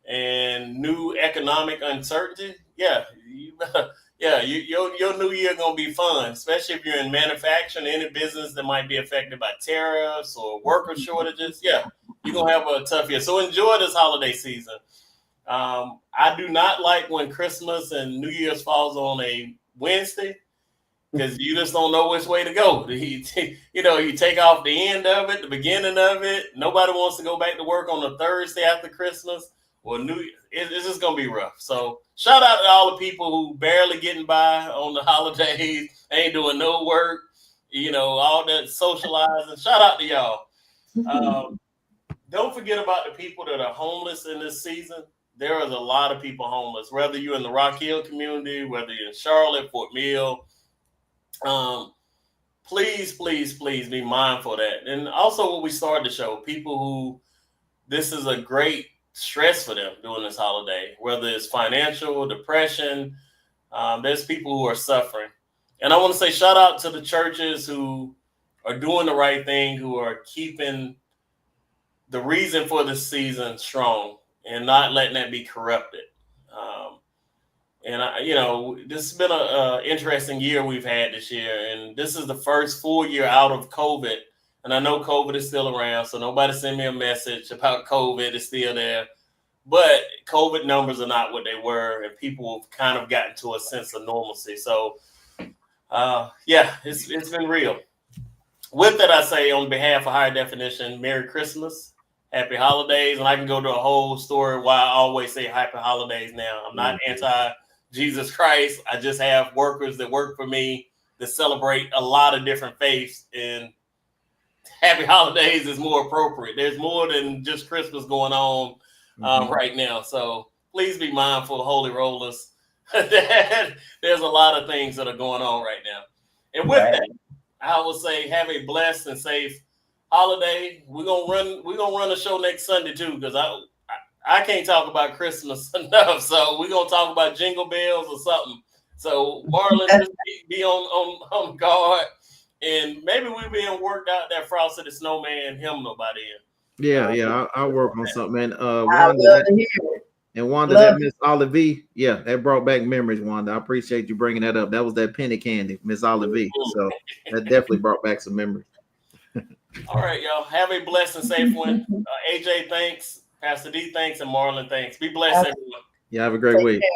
and new economic uncertainty. Yeah, your new year gonna be fun, especially if you're in manufacturing, any business that might be affected by tariffs or worker shortages. Yeah, you're gonna have a tough year. So enjoy this holiday season. I do not like when Christmas and New Year's falls on a Wednesday because you just don't know which way to go. You take off the end of it, the beginning of it. Nobody wants to go back to work on a Thursday after Christmas or New Year. It's just gonna be rough. So shout out to all the people who barely getting by on the holidays, ain't doing no work, all that socializing. Shout out to y'all. Don't forget about the people that are homeless in this season. There is a lot of people homeless, whether you're in the Rock Hill community, whether you're in Charlotte, Fort Mill. Please, please, please be mindful of that. And also what we started to show, people who this is a great stress for them during this holiday, whether it's financial, depression, there's people who are suffering. And I want to say shout out to the churches who are doing the right thing, who are keeping the reason for this season strong and not letting that be corrupted. This has been an interesting year we've had this year. And this is the first full year out of COVID. And I know COVID is still around, so nobody send me a message about COVID. It's still there. But COVID numbers are not what they were, and people have kind of gotten to a sense of normalcy. So, it's been real. With that, I say on behalf of Higher Definition, Merry Christmas, Happy Holidays. And I can go to a whole story why I always say Happy Holidays now. I'm not anti-Jesus Christ. I just have workers that work for me that celebrate a lot of different faiths, and Happy Holidays is more appropriate. There's more than just Christmas going on right now. So please be mindful, Holy Rollers. There's a lot of things that are going on right now. And with that, I would say have a blessed and safe holiday. We're gonna run a show next Sunday too, because I can't talk about Christmas enough. So we're gonna talk about Jingle Bells or something. So Marlon, just be on guard, and maybe we'll be able to work out that Frosty the Snowman hymnal by then. Yeah. I'll work on something, man. I love to hear it. And Wanda, that Miss Olive V, yeah, that brought back memories, Wanda. I appreciate you bringing that up. That was that penny candy, Miss Olive V. So that definitely brought back some memories. All right, y'all. Have a blessed and safe one. AJ, thanks. Pastor D, thanks. And Marlon, thanks. Be blessed, everyone. Yeah, have a great week. Care.